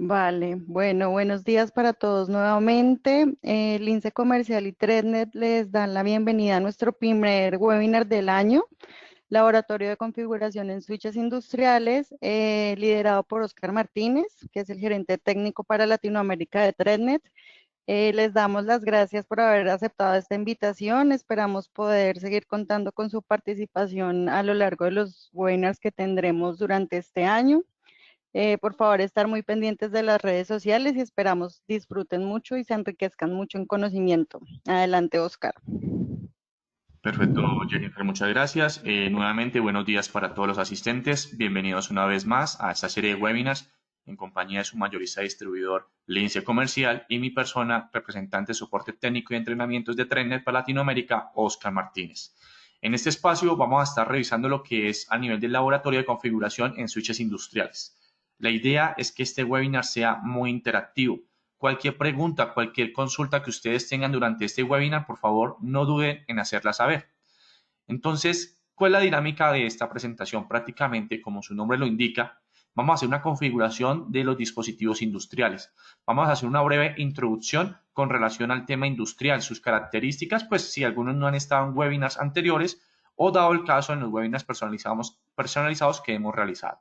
Vale, bueno, buenos días para todos nuevamente. Lince Comercial y Trednet les dan la bienvenida a nuestro primer webinar del año, Laboratorio de Configuración en Switches Industriales, liderado por Oscar Martínez, que es el gerente técnico para Latinoamérica de Trednet. Les damos las gracias por haber aceptado esta invitación. Esperamos poder seguir contando con su participación a lo largo de los webinars que tendremos durante este año. Por favor, estar muy pendientes de las redes sociales y esperamos disfruten mucho y se enriquezcan mucho en conocimiento. Adelante, Oscar. Perfecto, Jennifer, muchas gracias. Nuevamente, buenos días para todos los asistentes. Bienvenidos una vez más a esta serie de webinars en compañía de su mayorista distribuidor Lince Comercial y mi persona, representante de soporte técnico y entrenamientos de Trednet para Latinoamérica, Oscar Martínez. En este espacio vamos a estar revisando lo que es a nivel del laboratorio de configuración en switches industriales. La idea es que este webinar sea muy interactivo. Cualquier pregunta, cualquier consulta que ustedes tengan durante este webinar, por favor, no duden en hacerla saber. Entonces, ¿cuál es la dinámica de esta presentación? Prácticamente, como su nombre lo indica, vamos a hacer una configuración de los dispositivos industriales. Vamos a hacer una breve introducción con relación al tema industrial, sus características, pues si algunos no han estado en webinars anteriores o dado el caso en los webinars personalizados que hemos realizado.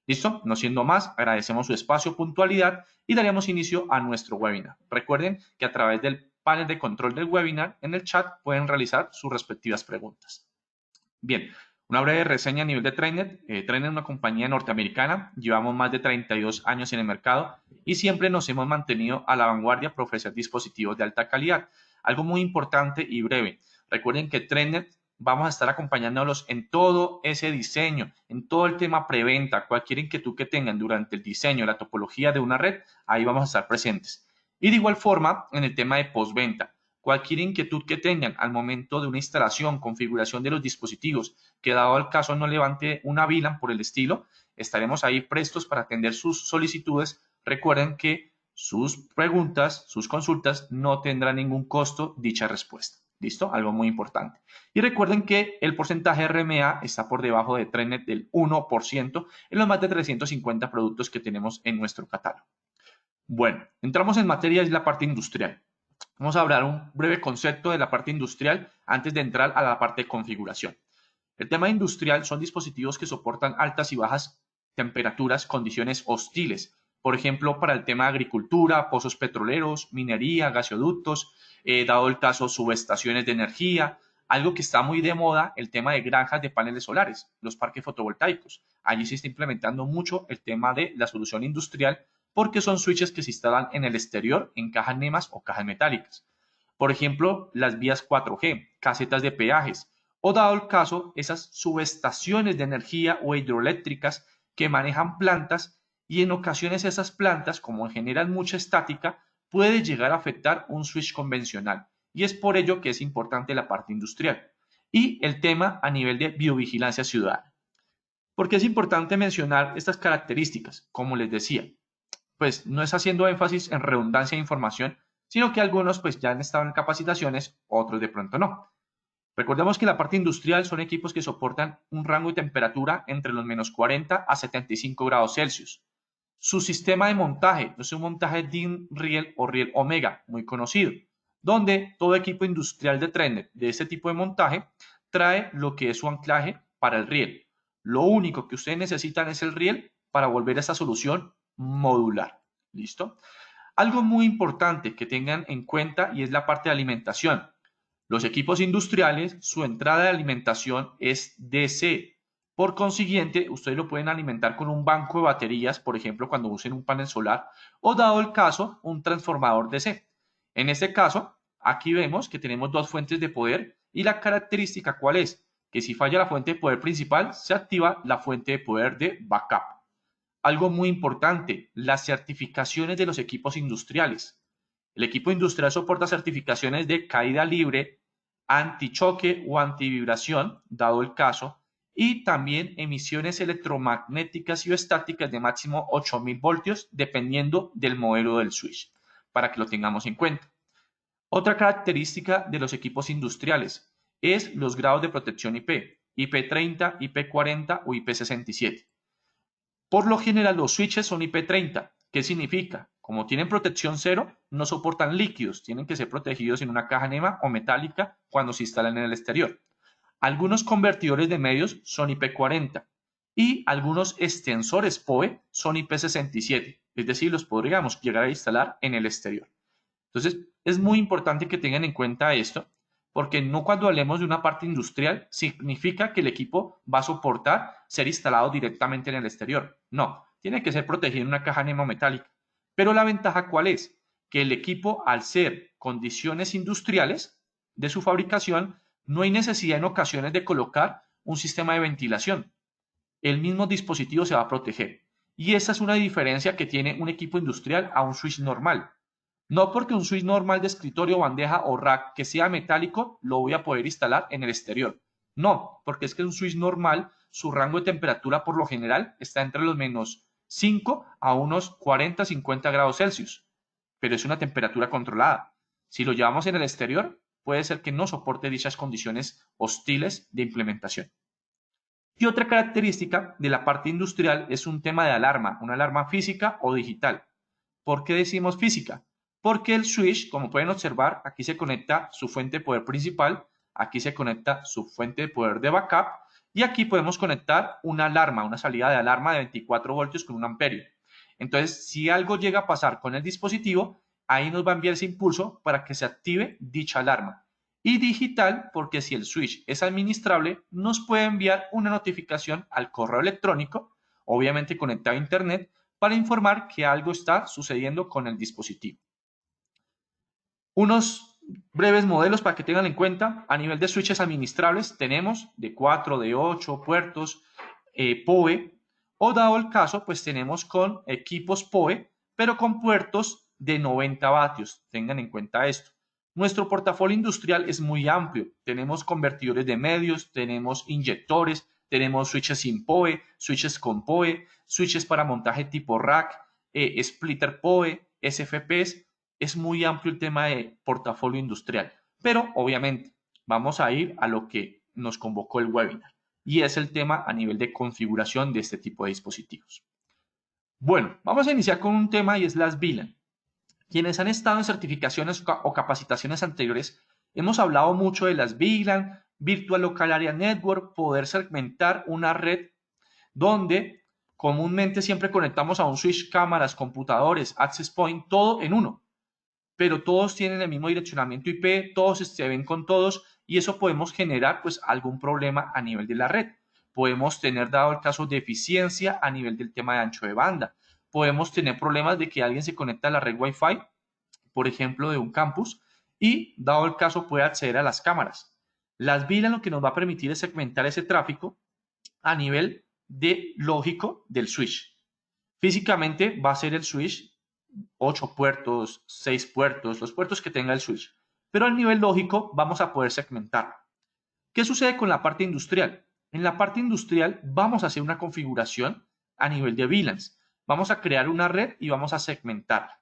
¿Listo? No siendo más, agradecemos su espacio, puntualidad y daremos inicio a nuestro webinar. Recuerden que a través del panel de control del webinar, en el chat pueden realizar sus respectivas preguntas. Bien, una breve reseña a nivel de Trednet. Trednet es una compañía norteamericana, llevamos más de 32 años en el mercado y siempre nos hemos mantenido a la vanguardia para ofrecer dispositivos de alta calidad. Algo muy importante y breve. Recuerden que Trednet vamos a estar acompañándolos en todo ese diseño, en todo el tema preventa, cualquier inquietud que tengan durante el diseño, la topología de una red, ahí vamos a estar presentes. Y de igual forma, en el tema de postventa, cualquier inquietud que tengan al momento de una instalación, configuración de los dispositivos, que dado el caso no levante una VLAN por el estilo, estaremos ahí prestos para atender sus solicitudes. Recuerden que sus preguntas, sus consultas no tendrán ningún costo dicha respuesta. ¿Listo? Algo muy importante. Y recuerden que el porcentaje RMA está por debajo de Trednet del 1% en los más de 350 productos que tenemos en nuestro catálogo. Bueno, entramos en materia, es la parte industrial. Vamos a hablar un breve concepto de la parte industrial antes de entrar a la parte de configuración. El tema industrial son dispositivos que soportan altas y bajas temperaturas, condiciones hostiles. Por ejemplo, para el tema de agricultura, pozos petroleros, minería, gasoductos, dado el caso, subestaciones de energía. Algo que está muy de moda, el tema de granjas de paneles solares, los parques fotovoltaicos. Allí se está implementando mucho el tema de la solución industrial porque son switches que se instalan en el exterior en cajas NEMAS o cajas metálicas. Por ejemplo, las vías 4G, casetas de peajes, o dado el caso, esas subestaciones de energía o hidroeléctricas que manejan plantas y en ocasiones esas plantas, como generan mucha estática, puede llegar a afectar un switch convencional. Y es por ello que es importante la parte industrial. Y el tema a nivel de biovigilancia ciudadana. Porque es importante mencionar estas características, como les decía, pues no es haciendo énfasis en redundancia de información, sino que algunos pues ya han estado en capacitaciones, otros de pronto no. Recordemos que la parte industrial son equipos que soportan un rango de temperatura entre los menos 40 a 75 grados Celsius. Su sistema de montaje es un montaje DIN Riel o Riel Omega, muy conocido, donde todo equipo industrial de Trednet de este tipo de montaje trae lo que es su anclaje para el riel. Lo único que ustedes necesitan es el riel para volver a esa solución modular. ¿Listo? Algo muy importante que tengan en cuenta y es la parte de alimentación. Los equipos industriales, su entrada de alimentación es DC. Por consiguiente, ustedes lo pueden alimentar con un banco de baterías, por ejemplo, cuando usen un panel solar, o dado el caso, un transformador DC. En este caso, aquí vemos que tenemos dos fuentes de poder y la característica ¿cuál es? Que si falla la fuente de poder principal, se activa la fuente de poder de backup. Algo muy importante, las certificaciones de los equipos industriales. El equipo industrial soporta certificaciones de caída libre, antichoque o antivibración, dado el caso, y también emisiones electromagnéticas y estáticas de máximo 8000 voltios, dependiendo del modelo del switch, para que lo tengamos en cuenta. Otra característica de los equipos industriales es los grados de protección IP, IP30, IP40 o IP67. Por lo general, los switches son IP30, ¿Qué significa? Como tienen protección cero, no soportan líquidos, tienen que ser protegidos en una caja NEMA o metálica cuando se instalan en el exterior. Algunos convertidores de medios son IP40 y algunos extensores PoE son IP67, es decir, los podríamos llegar a instalar en el exterior. Entonces, es muy importante que tengan en cuenta esto, porque no cuando hablemos de una parte industrial significa que el equipo va a soportar ser instalado directamente en el exterior. No, tiene que ser protegido en una caja metálica. Pero la ventaja, ¿cuál es? Que el equipo, al ser condiciones industriales de su fabricación, no hay necesidad en ocasiones de colocar un sistema de ventilación. El mismo dispositivo se va a proteger. Y esa es una diferencia que tiene un equipo industrial a un switch normal. No porque un switch normal de escritorio, bandeja o rack que sea metálico lo voy a poder instalar en el exterior. No, porque es que un switch normal, su rango de temperatura por lo general está entre los menos 5 a unos 40-50 grados Celsius, pero es una temperatura controlada. Si lo llevamos en el exterior, puede ser que no soporte dichas condiciones hostiles de implementación. Y otra característica de la parte industrial es un tema de alarma, una alarma física o digital. ¿Por qué decimos física? Porque el switch, como pueden observar, aquí se conecta su fuente de poder principal, aquí se conecta su fuente de poder de backup y aquí podemos conectar una alarma, una salida de alarma de 24 voltios con un amperio. Entonces, si algo llega a pasar con el dispositivo, ahí nos va a enviar ese impulso para que se active dicha alarma. Y digital, porque si el switch es administrable, nos puede enviar una notificación al correo electrónico, obviamente conectado a internet, para informar que algo está sucediendo con el dispositivo. Unos breves modelos para que tengan en cuenta. A nivel de switches administrables tenemos de 4, de 8 puertos PoE, o dado el caso, pues tenemos con equipos PoE, pero con puertos de 90 vatios. Tengan en cuenta esto. Nuestro portafolio industrial es muy amplio. Tenemos convertidores de medios, tenemos inyectores, tenemos switches sin PoE, switches con PoE, switches para montaje tipo rack, splitter PoE, SFPs. Es muy amplio el tema de portafolio industrial, pero obviamente vamos a ir a lo que nos convocó el webinar y es el tema a nivel de configuración de este tipo de dispositivos. Bueno, vamos a iniciar con un tema y es las VLAN. Quienes han estado en certificaciones o capacitaciones anteriores, hemos hablado mucho de las VLAN, Virtual Local Area Network, poder segmentar una red donde comúnmente siempre conectamos a un switch, cámaras, computadores, access point, todo en uno, pero todos tienen el mismo direccionamiento IP, todos se ven con todos y eso podemos generar pues algún problema a nivel de la red. Podemos tener, dado el caso, deficiencia a nivel del tema de ancho de banda. Podemos tener problemas de que alguien se conecta a la red Wi-Fi, por ejemplo, de un campus, y dado el caso puede acceder a las cámaras. Las VLAN lo que nos va a permitir es segmentar ese tráfico a nivel de lógico del switch. Físicamente va a ser el switch 8 puertos, 6 puertos, los puertos que tenga el switch. Pero al nivel lógico vamos a poder segmentar. ¿Qué sucede con la parte industrial? En la parte industrial vamos a hacer una configuración a nivel de VLANs. Vamos a crear una red y vamos a segmentarla.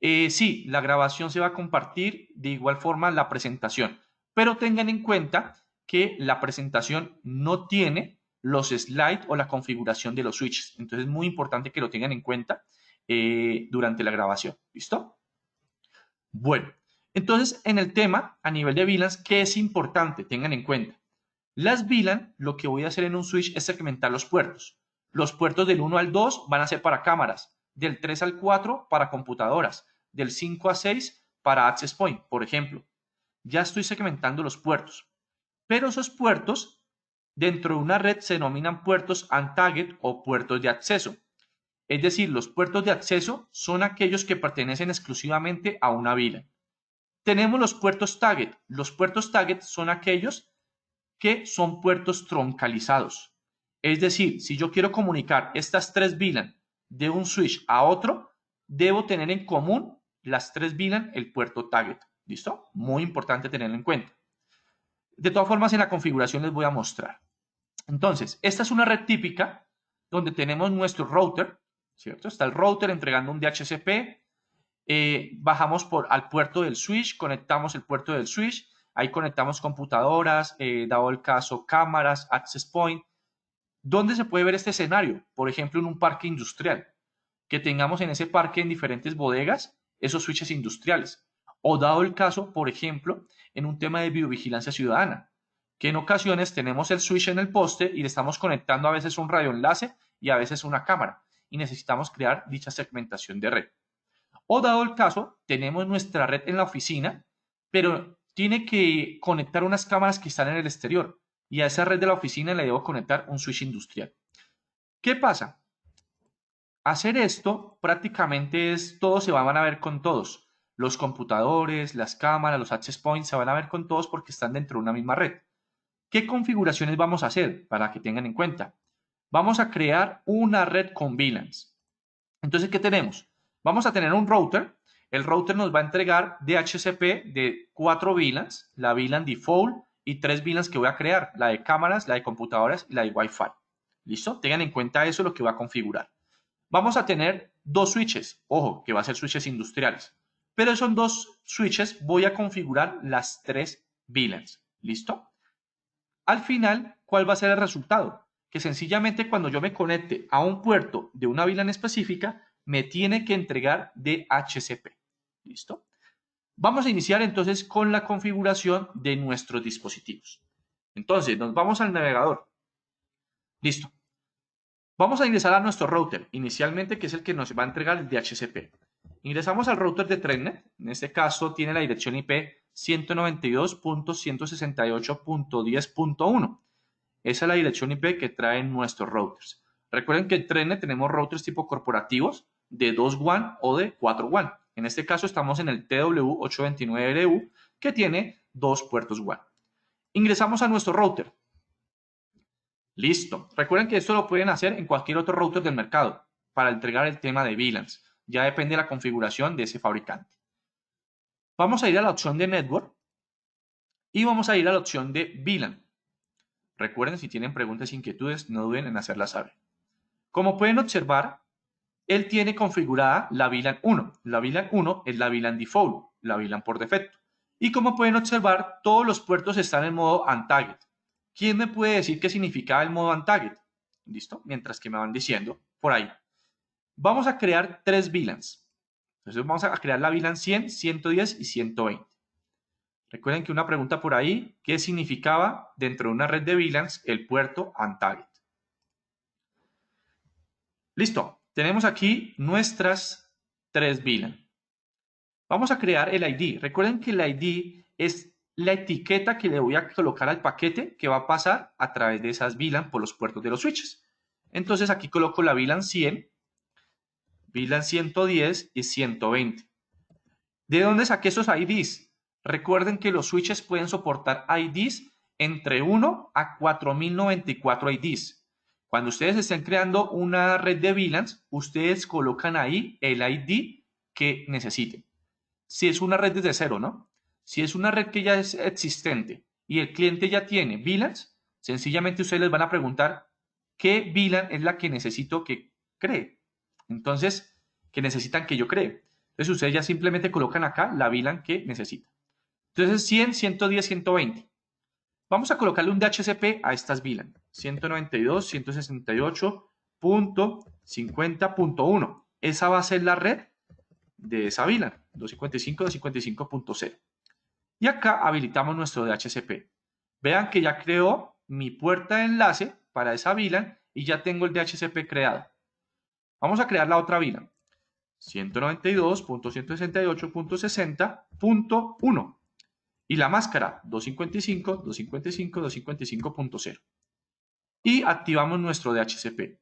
Sí, la grabación se va a compartir de igual forma la presentación, pero tengan en cuenta que la presentación no tiene los slides o la configuración de los switches. Entonces es muy importante que lo tengan en cuenta durante la grabación. ¿Listo? Bueno, entonces en el tema a nivel de VLANs, ¿qué es importante? Tengan en cuenta. Las VLAN, lo que voy a hacer en un switch es segmentar los puertos. Los puertos del 1 al 2 van a ser para cámaras, del 3 al 4 para computadoras, del 5 a 6 para access point, por ejemplo. Ya estoy segmentando los puertos, pero esos puertos dentro de una red se denominan puertos untagged o puertos de acceso. Es decir, los puertos de acceso son aquellos que pertenecen exclusivamente a una VLAN. Tenemos los puertos tagged. Los puertos tagged son aquellos que son puertos troncalizados. Es decir, si yo quiero comunicar estas tres VLAN de un switch a otro, debo tener en común las tres VLAN el puerto tagged. ¿Listo? Muy importante tenerlo en cuenta. De todas formas, en la configuración les voy a mostrar. Entonces, esta es una red típica donde tenemos nuestro router, ¿cierto? Está el router entregando un DHCP, bajamos al puerto del switch, conectamos el puerto del switch, ahí conectamos computadoras, dado el caso, cámaras, access point. ¿Dónde se puede ver este escenario? Por ejemplo, en un parque industrial. que tengamos en ese parque en diferentes bodegas esos switches industriales. O dado el caso, por ejemplo, en un tema de biovigilancia ciudadana, que en ocasiones tenemos el switch en el poste y le estamos conectando a veces un radioenlace y a veces una cámara y necesitamos crear dicha segmentación de red. O dado el caso, tenemos nuestra red en la oficina, pero tiene que conectar unas cámaras que están en el exterior y a esa red de la oficina le debo conectar un switch industrial. ¿Qué pasa? Hacer esto prácticamente es, todos se van a ver con todos. Los computadores, las cámaras, los access points se van a ver con todos porque están dentro de una misma red. ¿Qué configuraciones vamos a hacer? Para que tengan en cuenta. Vamos a crear una red con VLANs. Entonces, ¿qué tenemos? Vamos a tener un router. El router nos va a entregar DHCP de 4 VLANs, la VLAN default y 3 VLANs que voy a crear, la de cámaras, la de computadoras y la de Wi-Fi. ¿Listo? Tengan en cuenta eso, lo que voy a configurar. Vamos a tener 2 switches, ojo, que va a ser switches industriales, pero esos 2 switches voy a configurar las 3 VLANs. ¿Listo? Al final, ¿cuál va a ser el resultado? Que sencillamente cuando yo me conecte a un puerto de una VLAN específica, me tiene que entregar DHCP. ¿Listo? Vamos a iniciar entonces con la configuración de nuestros dispositivos. Entonces, nos vamos al navegador. Listo. Vamos a ingresar a nuestro router, inicialmente, que es el que nos va a entregar el DHCP. Ingresamos al router de TrenNet. En este caso tiene la dirección IP 192.168.10.1. Esa es la dirección IP que traen nuestros routers. Recuerden que en TrenNet tenemos routers tipo corporativos de 2 WAN o de 4 WAN. En este caso estamos en el TW829RU que tiene 2 puertos WAN. Ingresamos a nuestro router. Listo. Recuerden que esto lo pueden hacer en cualquier otro router del mercado para entregar el tema de VLANs. Ya depende de la configuración de ese fabricante. Vamos a ir a la opción de Network y vamos a ir a la opción de VLAN. Recuerden, si tienen preguntas e inquietudes, no duden en hacerlas saber. Como pueden observar, él tiene configurada la VLAN 1. La VLAN 1 es la VLAN default, la VLAN por defecto. Y como pueden observar, todos los puertos están en modo untagged. ¿Quién me puede decir qué significa el modo untagged? ¿Listo? Mientras que me van diciendo por ahí. Vamos a crear 3 VLANs. Entonces vamos a crear la VLAN 100, 110 y 120. Recuerden que una pregunta por ahí, ¿qué significaba dentro de una red de VLANs el puerto untagged? Listo, tenemos aquí nuestras 3 VLAN. Vamos a crear el ID. Recuerden que el ID es la etiqueta que le voy a colocar al paquete que va a pasar a través de esas VLAN por los puertos de los switches. Entonces aquí coloco la VLAN 100, VLAN 110 y 120. ¿De dónde saqué esos IDs? Recuerden que los switches pueden soportar IDs entre 1 a 4094 IDs. Cuando ustedes estén creando una red de VLANs, ustedes colocan ahí el ID que necesiten. Si es una red desde cero, ¿no? Si es una red que ya es existente y el cliente ya tiene VLANs, sencillamente ustedes les van a preguntar qué VLAN es la que necesito que cree. Entonces, que necesitan que yo cree. Entonces, ustedes ya simplemente colocan acá la VLAN que necesitan. Entonces, 100, 110, 120. Vamos a colocarle un DHCP a estas VLAN. 192.168.50.1. Esa va a ser la red de esa VLAN, 255, 255.0. Y acá habilitamos nuestro DHCP. Vean que ya creó mi puerta de enlace para esa VLAN y ya tengo el DHCP creado. Vamos a crear la otra VLAN. 192.168.60.1 y la máscara 255, 255, 255.0 y activamos nuestro DHCP.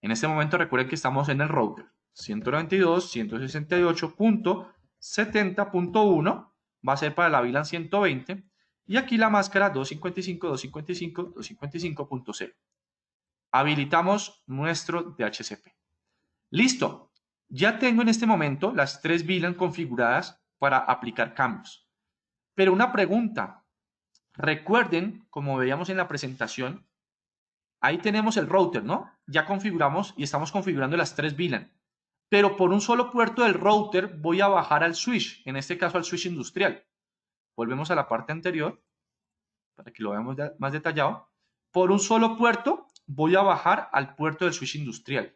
En este momento recuerden que estamos en el router 192.168.70.1 va a ser para la VLAN 120 y aquí la máscara 255, 255, 255.0. Habilitamos nuestro DHCP. Listo. Ya tengo en este momento las 3 VLAN configuradas para aplicar cambios. Pero una pregunta. Recuerden, como veíamos en la presentación, ahí tenemos el router, ¿no? Ya configuramos y estamos configurando las 3 VLAN. Pero por un solo puerto del router voy a bajar al switch, en este caso al switch industrial. Volvemos a la parte anterior para que lo veamos más detallado. Por un solo puerto voy a bajar al puerto del switch industrial.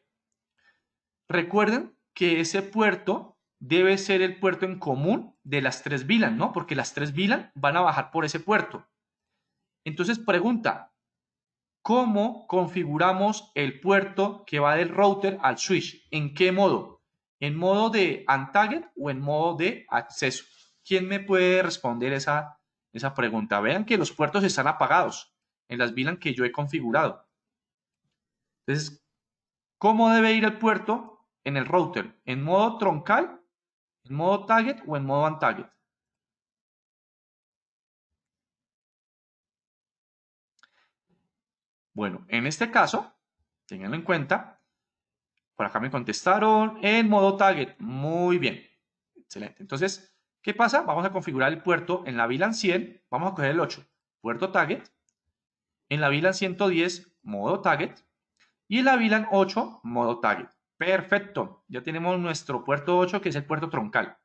Recuerden que ese puerto debe ser el puerto en común de las 3 VLAN, ¿no? Porque las 3 VLAN van a bajar por ese puerto. Entonces, pregunta, ¿cómo configuramos el puerto que va del router al switch? ¿En qué modo? ¿En modo de untagged o en modo de acceso? ¿Quién me puede responder esa pregunta? Vean que los puertos están apagados en las VLAN que yo he configurado. Entonces, ¿cómo debe ir el puerto en el router? ¿En modo troncal, en modo tagged o en modo untagged? Bueno, en este caso, tenganlo en cuenta, por acá me contestaron en modo target. Muy bien. Excelente. Entonces, ¿qué pasa? Vamos a configurar el puerto en la VLAN 100. Vamos a coger el 8. Puerto target. En la VLAN 110, modo target. Y en la VLAN 8, modo target. Perfecto. Ya tenemos nuestro puerto 8, que es el puerto troncal.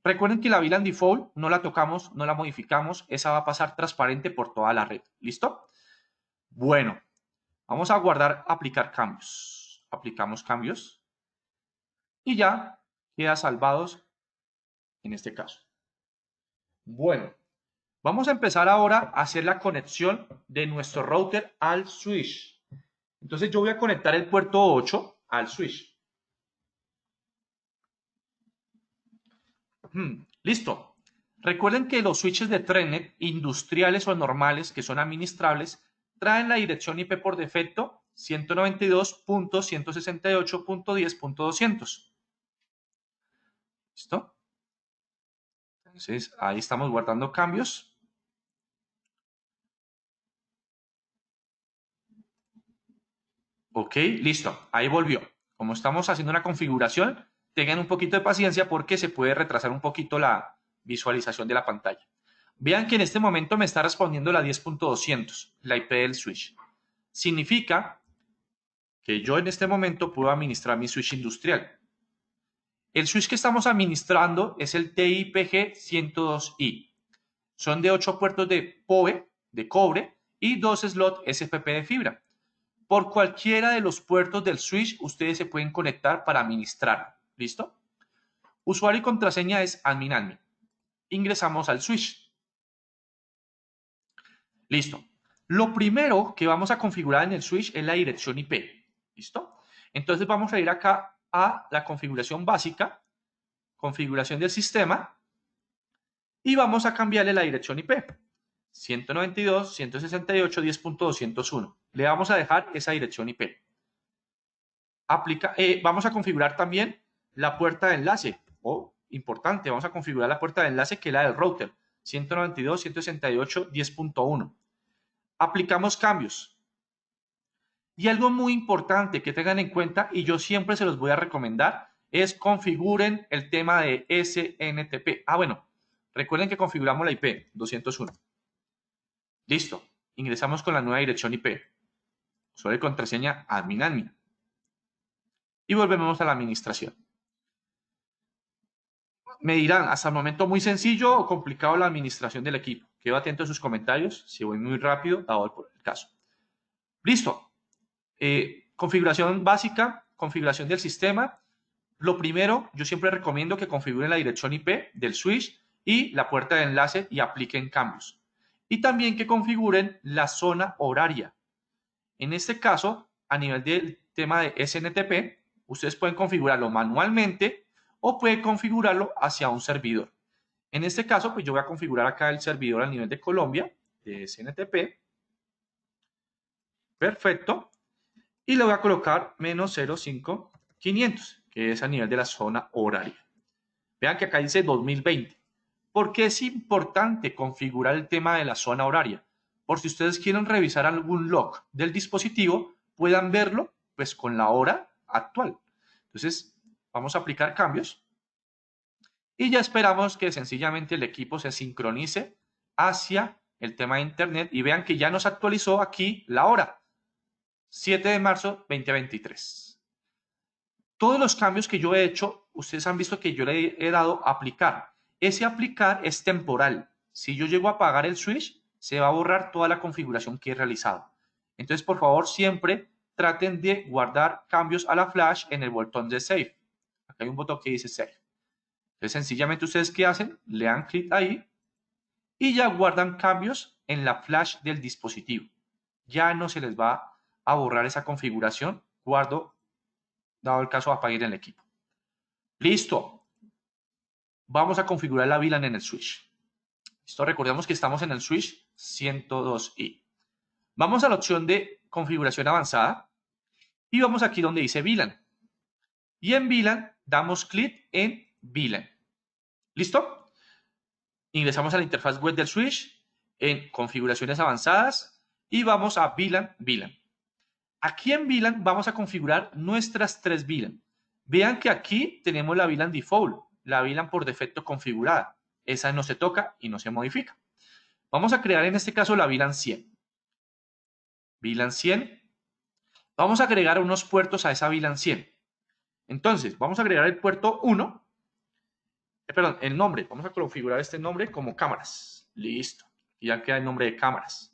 Recuerden que la VLAN default no la tocamos, no la modificamos. Esa va a pasar transparente por toda la red. ¿Listo? Bueno, vamos a guardar, aplicar cambios. Aplicamos cambios. Y ya queda salvados en este caso. Bueno, vamos a empezar ahora a hacer la conexión de nuestro router al switch. Entonces yo voy a conectar el puerto 8 al switch. Listo. Recuerden que los switches de Ethernet industriales o normales que son administrables traen la dirección IP por defecto 192.168.10.200. ¿Listo? Entonces ahí estamos guardando cambios. Ok, listo. Ahí volvió. Como estamos haciendo una configuración, tengan un poquito de paciencia porque se puede retrasar un poquito la visualización de la pantalla. Vean que en este momento me está respondiendo la 10.200, la IP del switch. Significa que yo en este momento puedo administrar mi switch industrial. El switch que estamos administrando es el TIPG 102i. Son de 8 puertos de PoE, de cobre, y 2 slots SPP de fibra. Por cualquiera de los puertos del switch, ustedes se pueden conectar para administrar. ¿Listo? Usuario y contraseña es admin. Ingresamos al switch. Listo. Lo primero que vamos a configurar en el switch es la dirección IP. ¿Listo? Entonces vamos a ir acá a la configuración básica, configuración del sistema, y vamos a cambiarle la dirección IP. 192.168.10.201. Le vamos a dejar esa dirección IP. Vamos a configurar también la puerta de enlace. Importante, vamos a configurar la puerta de enlace que es la del router. 192.168.10.1. Aplicamos cambios. Y algo muy importante que tengan en cuenta, y yo siempre se los voy a recomendar, es configuren el tema de SNTP. Bueno, recuerden que configuramos la IP 201. Listo. Ingresamos con la nueva dirección IP. Usuario y contraseña admin. Y volvemos a la administración. Me dirán, hasta el momento muy sencillo o complicado la administración del equipo. Quedo atento a sus comentarios, si voy muy rápido, dado el caso. Listo. Configuración básica, configuración del sistema. Lo primero, yo siempre recomiendo que configuren la dirección IP del switch y la puerta de enlace y apliquen cambios. Y también que configuren la zona horaria. En este caso, a nivel del tema de SNTP, ustedes pueden configurarlo manualmente o pueden configurarlo hacia un servidor. En este caso, pues yo voy a configurar acá el servidor a nivel de Colombia, de SNTP. Perfecto. Y le voy a colocar menos 05500, que es a nivel de la zona horaria. Vean que acá dice 2020. ¿Por qué es importante configurar el tema de la zona horaria? Por si ustedes quieren revisar algún log del dispositivo, puedan verlo pues con la hora actual. Entonces, vamos a aplicar cambios. Y ya esperamos que sencillamente el equipo se sincronice hacia el tema de Internet y vean que ya nos actualizó aquí la hora. 7 de marzo 2023. Todos los cambios que yo he hecho, ustedes han visto que yo le he dado a aplicar. Ese aplicar es temporal. Si yo llego a apagar el switch, se va a borrar toda la configuración que he realizado. Entonces, por favor, siempre traten de guardar cambios a la flash en el botón de Save. Acá hay un botón que dice Save. Entonces, sencillamente, ¿ustedes qué hacen? Le dan clic ahí y ya guardan cambios en la flash del dispositivo. Ya no se les va a borrar esa configuración cuando, dado el caso, apaguen el equipo. Listo. Vamos a configurar la VLAN en el switch. Listo, recordemos que estamos en el switch 102i. Vamos a la opción de configuración avanzada y vamos aquí donde dice VLAN. Y en VLAN damos clic en VLAN. ¿Listo? Ingresamos a la interfaz web del switch en configuraciones avanzadas y vamos a VLAN. Aquí en VLAN vamos a configurar nuestras tres VLAN. Vean que aquí tenemos la VLAN default, la VLAN por defecto configurada. Esa no se toca y no se modifica. Vamos a crear en este caso la VLAN 100. VLAN 100. Vamos a agregar unos puertos a esa VLAN 100. Entonces, vamos a agregar el puerto 1. Perdón, el nombre. Vamos a configurar este nombre como cámaras. Listo. Y ya queda el nombre de cámaras.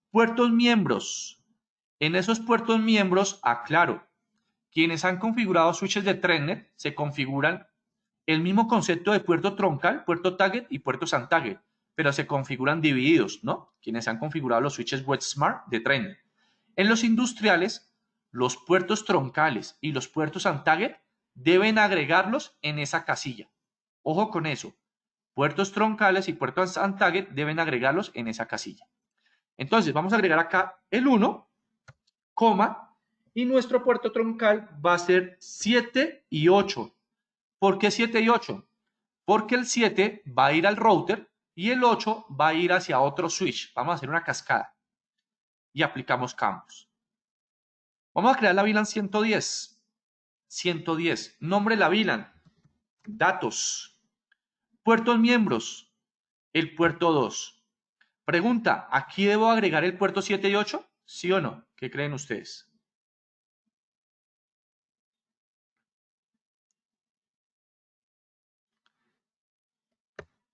Puertos miembros. En esos puertos miembros, aclaro, quienes han configurado switches de ThreadNet se configuran el mismo concepto de puerto troncal, puerto target y puertos untarget, pero se configuran divididos, ¿no? Quienes han configurado los switches WebSmart de ThreadNet. En los industriales, los puertos troncales y los puertos untarget deben agregarlos en esa casilla. Ojo con eso. Puertos troncales y puertos untarget deben agregarlos en esa casilla. Entonces, vamos a agregar acá el 1, coma, y nuestro puerto troncal va a ser 7 y 8. ¿Por qué 7 y 8? Porque el 7 va a ir al router y el 8 va a ir hacia otro switch. Vamos a hacer una cascada y aplicamos cambios. Vamos a crear la VLAN 110. 110. Nombre de la VLAN. Datos. Puertos miembros. El puerto 2. Pregunta, ¿aquí debo agregar el puerto 7 y 8? ¿Sí o no? ¿Qué creen ustedes?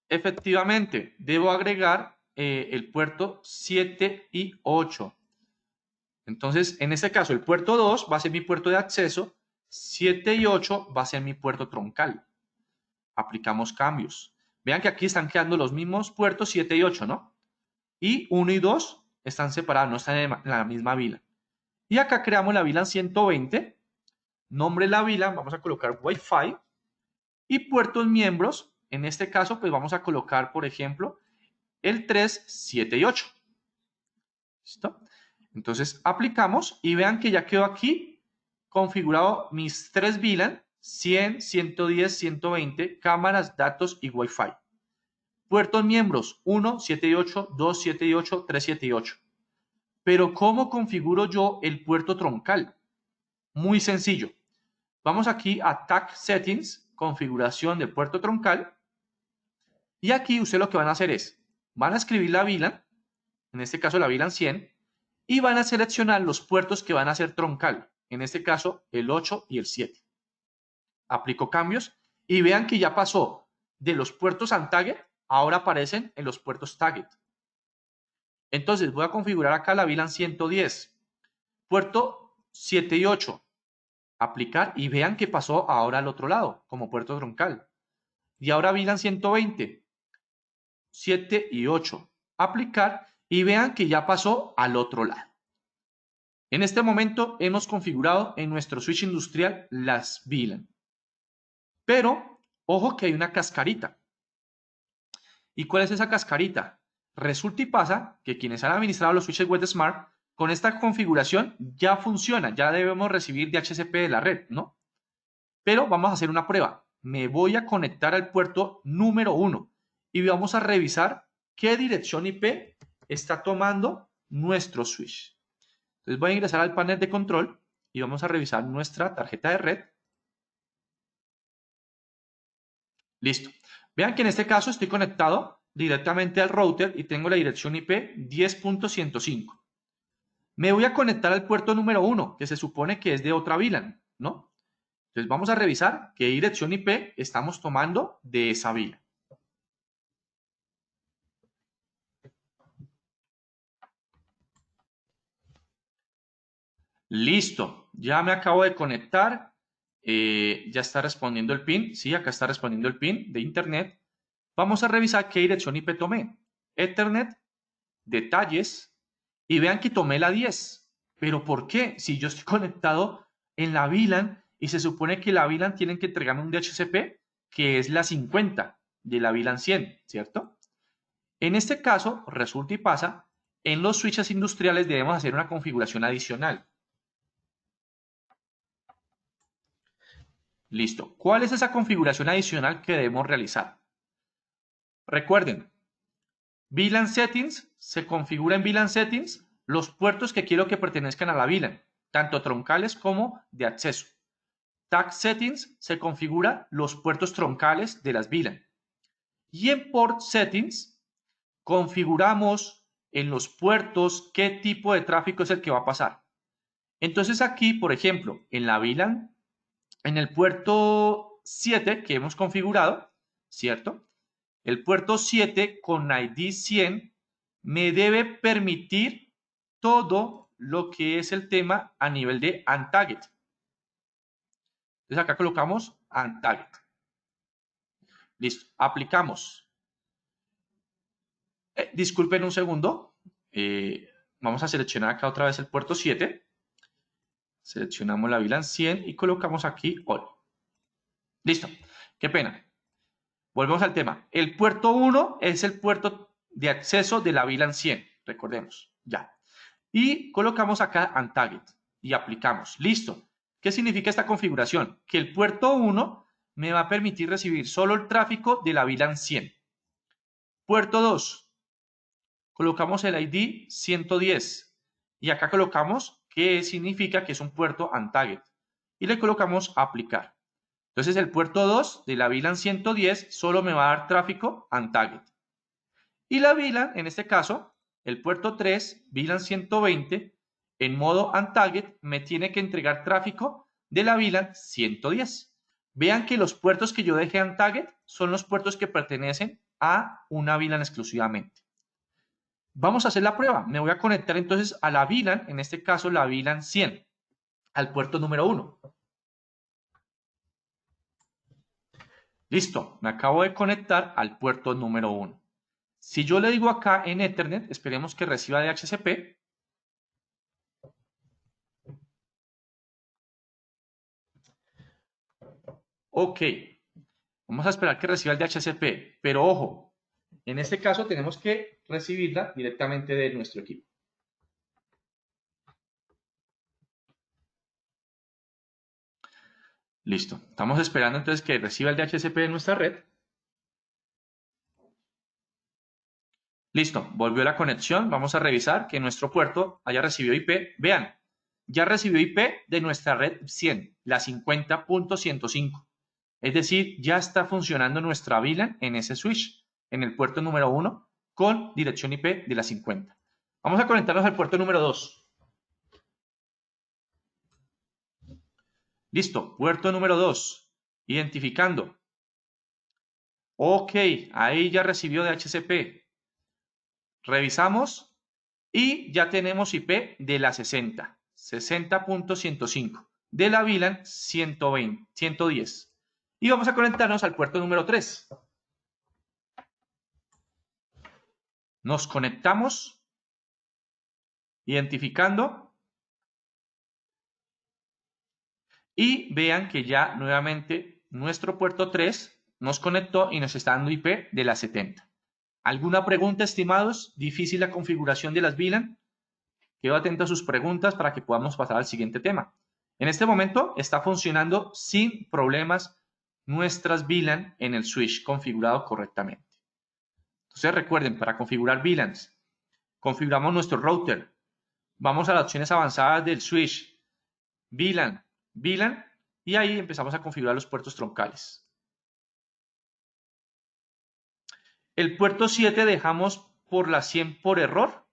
Efectivamente, debo agregar el puerto 7 y 8. Entonces, en este caso, el puerto 2 va a ser mi puerto de acceso, 7 y 8 va a ser mi puerto troncal. Aplicamos cambios. Vean que aquí están quedando los mismos puertos 7 y 8, ¿no? Y 1 y 2 están separados, no están en la misma VLAN. Y acá creamos la VLAN 120. Nombre de la VLAN, vamos a colocar Wi-Fi. Y puertos miembros, en este caso, pues vamos a colocar, por ejemplo, el 3, 7 y 8. ¿Listo? Entonces aplicamos y vean que ya quedó aquí configurado mis tres VLAN, 100, 110, 120, cámaras, datos y Wi-Fi. Puertos miembros, 1, 7 y 8, 2, 7 y 8, 3, 7 y 8. Pero ¿cómo configuro yo el puerto troncal? Muy sencillo. Vamos aquí a Tag Settings, configuración de puerto troncal. Y aquí ustedes lo que van a hacer es, van a escribir la VLAN, en este caso la VLAN 100, y van a seleccionar los puertos que van a ser troncal, en este caso el 8 y el 7. Aplico cambios y vean que ya pasó de los puertos untarget, ahora aparecen en los puertos target. Entonces voy a configurar acá la VLAN 110, puerto 7 y 8, aplicar y vean que pasó ahora al otro lado como puerto troncal. Y ahora VLAN 120, 7 y 8, aplicar y vean que ya pasó al otro lado. En este momento hemos configurado en nuestro switch industrial las VLAN. Pero, ojo que hay una cascarita. ¿Y cuál es esa cascarita? Resulta y pasa que quienes han administrado los switches WebSmart, con esta configuración ya funciona, ya debemos recibir DHCP de la red, ¿no? Pero vamos a hacer una prueba. Me voy a conectar al puerto número 1 y vamos a revisar qué dirección IP está tomando nuestro switch. Entonces voy a ingresar al panel de control y vamos a revisar nuestra tarjeta de red. Listo. Vean que en este caso estoy conectado directamente al router y tengo la dirección IP 10.105. Me voy a conectar al puerto número 1, que se supone que es de otra VLAN, ¿no? Entonces vamos a revisar qué dirección IP estamos tomando de esa VLAN. Listo, ya me acabo de conectar. Ya está respondiendo el PIN. Sí, acá está respondiendo el PIN de Internet. Vamos a revisar qué dirección IP tomé. Ethernet, detalles, y vean que tomé la 10. ¿Pero por qué? Si yo estoy conectado en la VLAN y se supone que la VLAN tienen que entregarme un DHCP que es la 50 de la VLAN 100, ¿cierto? En este caso, resulta y pasa, en los switches industriales debemos hacer una configuración adicional. Listo. ¿Cuál es esa configuración adicional que debemos realizar? Recuerden, VLAN Settings se configura en VLAN Settings los puertos que quiero que pertenezcan a la VLAN, tanto troncales como de acceso. Tag Settings se configura los puertos troncales de las VLAN. Y en Port Settings configuramos en los puertos qué tipo de tráfico es el que va a pasar. Entonces aquí, por ejemplo, en la VLAN, en el puerto 7 que hemos configurado, ¿cierto? El puerto 7 con ID 100 me debe permitir todo lo que es el tema a nivel de Untagged. Entonces acá colocamos Untagged. Listo, aplicamos. Disculpen un segundo. Vamos a seleccionar acá otra vez el puerto 7. Seleccionamos la VLAN 100 y colocamos aquí All. Listo, qué pena. Volvemos al tema. El puerto 1 es el puerto de acceso de la VLAN 100. Recordemos, ya. Y colocamos acá Untagged y aplicamos. Listo. ¿Qué significa esta configuración? Que el puerto 1 me va a permitir recibir solo el tráfico de la VLAN 100. Puerto 2. Colocamos el ID 110 y acá colocamos qué significa que es un puerto Untagged y le colocamos aplicar. Entonces el puerto 2 de la VLAN 110 solo me va a dar tráfico Untagged. Y la VLAN, en este caso, el puerto 3, VLAN 120, en modo Untagged, me tiene que entregar tráfico de la VLAN 110. Vean que los puertos que yo dejé Untagged son los puertos que pertenecen a una VLAN exclusivamente. Vamos a hacer la prueba. Me voy a conectar entonces a la VLAN, en este caso la VLAN 100, al puerto número 1. Listo, me acabo de conectar al puerto número 1. Si yo le digo acá en Ethernet, esperemos que reciba DHCP. Ok, vamos a esperar que reciba el DHCP, pero ojo, en este caso tenemos que recibirla directamente de nuestro equipo. Listo, estamos esperando entonces que reciba el DHCP de nuestra red. Listo, volvió la conexión. Vamos a revisar que nuestro puerto haya recibido IP. Vean, ya recibió IP de nuestra red 100, la 50.105. Es decir, ya está funcionando nuestra VLAN en ese switch, en el puerto número 1, con dirección IP de la 50. Vamos a conectarnos al puerto número 2. Listo, puerto número 2. Identificando. Ok, ahí ya recibió DHCP. Revisamos y ya tenemos IP de la 60, 60.105, de la VLAN 120, 110. Y vamos a conectarnos al puerto número 3. Nos conectamos, identificando, y vean que ya nuevamente nuestro puerto 3 nos conectó y nos está dando IP de la 70. ¿Alguna pregunta, estimados? ¿Difícil la configuración de las VLAN? Quedo atento a sus preguntas para que podamos pasar al siguiente tema. En este momento está funcionando sin problemas nuestras VLAN en el switch configurado correctamente. Entonces recuerden, para configurar VLANs, configuramos nuestro router, vamos a las opciones avanzadas del switch, VLAN, VLAN, y ahí empezamos a configurar los puertos troncales. El puerto 7 dejamos por la 100 por error.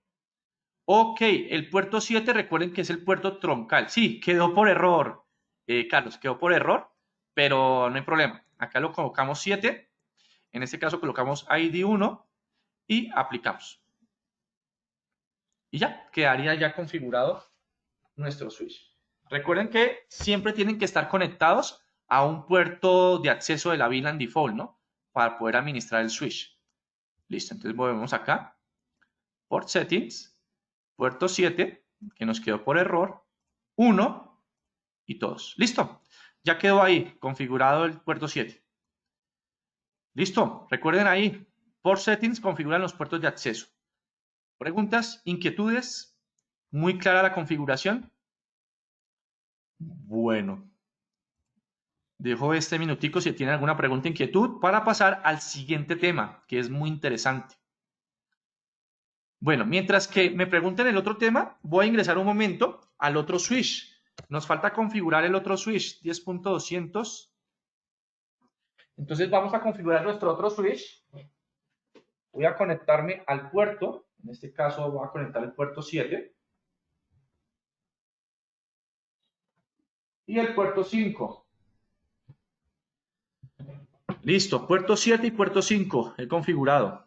Ok, el puerto 7 recuerden que es el puerto troncal. Sí, quedó por error, Carlos, quedó por error, pero no hay problema. Acá lo colocamos 7, en este caso colocamos ID 1 y aplicamos. Y ya, quedaría ya configurado nuestro switch. Recuerden que siempre tienen que estar conectados a un puerto de acceso de la VLAN default, ¿no? Para poder administrar el switch. Listo, entonces volvemos acá. Port settings, puerto 7, que nos quedó por error, 1 y todos. Listo, ya quedó ahí configurado el puerto 7. Listo, recuerden ahí, port settings configuran los puertos de acceso. ¿Preguntas? ¿Inquietudes? ¿Muy clara la configuración? Bueno, dejo este minutico si tienen alguna pregunta, inquietud, para pasar al siguiente tema, que es muy interesante. Bueno, mientras que me pregunten el otro tema, voy a ingresar un momento al otro switch. Nos falta configurar el otro switch, 10.200. Entonces vamos a configurar nuestro otro switch. Voy a conectarme al puerto. En este caso voy a conectar el puerto 7. Y el puerto 5. Listo, puerto 7 y puerto 5 he configurado.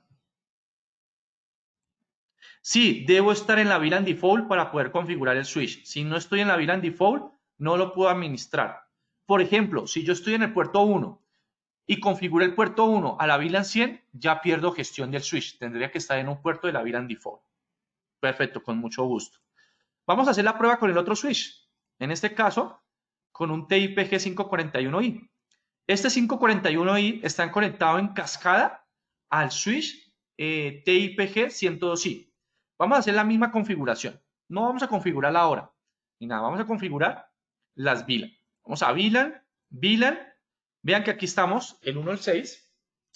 Sí, debo estar en la VLAN default para poder configurar el switch. Si no estoy en la VLAN default, no lo puedo administrar. Por ejemplo, si yo estoy en el puerto 1 y configuro el puerto 1 a la VLAN 100, ya pierdo gestión del switch. Tendría que estar en un puerto de la VLAN default. Perfecto, con mucho gusto. Vamos a hacer la prueba con el otro switch. En este caso, con un TIPG 541i. Este 541i está conectado en cascada al switch TIPG 102i. Vamos a hacer la misma configuración. No vamos a configurarla ahora, ni nada. Vamos a configurar las VLAN. Vamos a VLAN, VLAN. Vean que aquí estamos, el 1 y el 6.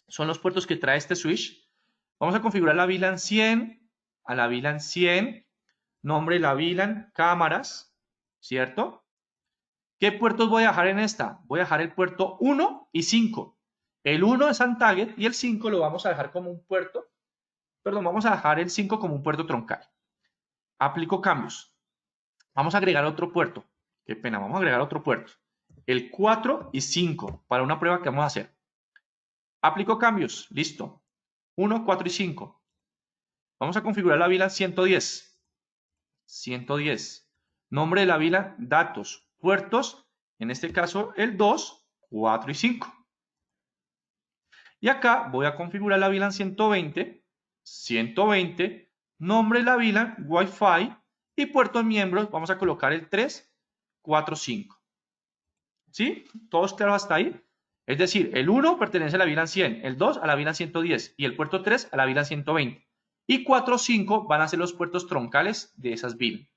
Son los puertos que trae este switch. Vamos a configurar la VLAN 100 a la VLAN 100. Nombre de la VLAN, cámaras, ¿cierto? ¿Qué puertos voy a dejar en esta? Voy a dejar el puerto 1 y 5. El 1 es Untagged y el 5 lo vamos a dejar como un puerto. Perdón, vamos a dejar el 5 como un puerto troncal. Aplico cambios. Vamos a agregar otro puerto. Qué pena, vamos a agregar otro puerto. El 4 y 5 para una prueba que vamos a hacer. Aplico cambios. Listo. 1, 4 y 5. Vamos a configurar la VLAN 110. 110. Nombre de la VLAN, datos, puertos. En este caso, el 2, 4 y 5. Y acá voy a configurar la VLAN 120. 120. Nombre de la VLAN, Wi-Fi. Y puertos miembros, vamos a colocar el 3, 4, 5. ¿Sí? ¿Todos claros hasta ahí? Es decir, el 1 pertenece a la VLAN 100, el 2 a la VLAN 110 y el puerto 3 a la VLAN 120. Y 4, 5 van a ser los puertos troncales de esas VLAN.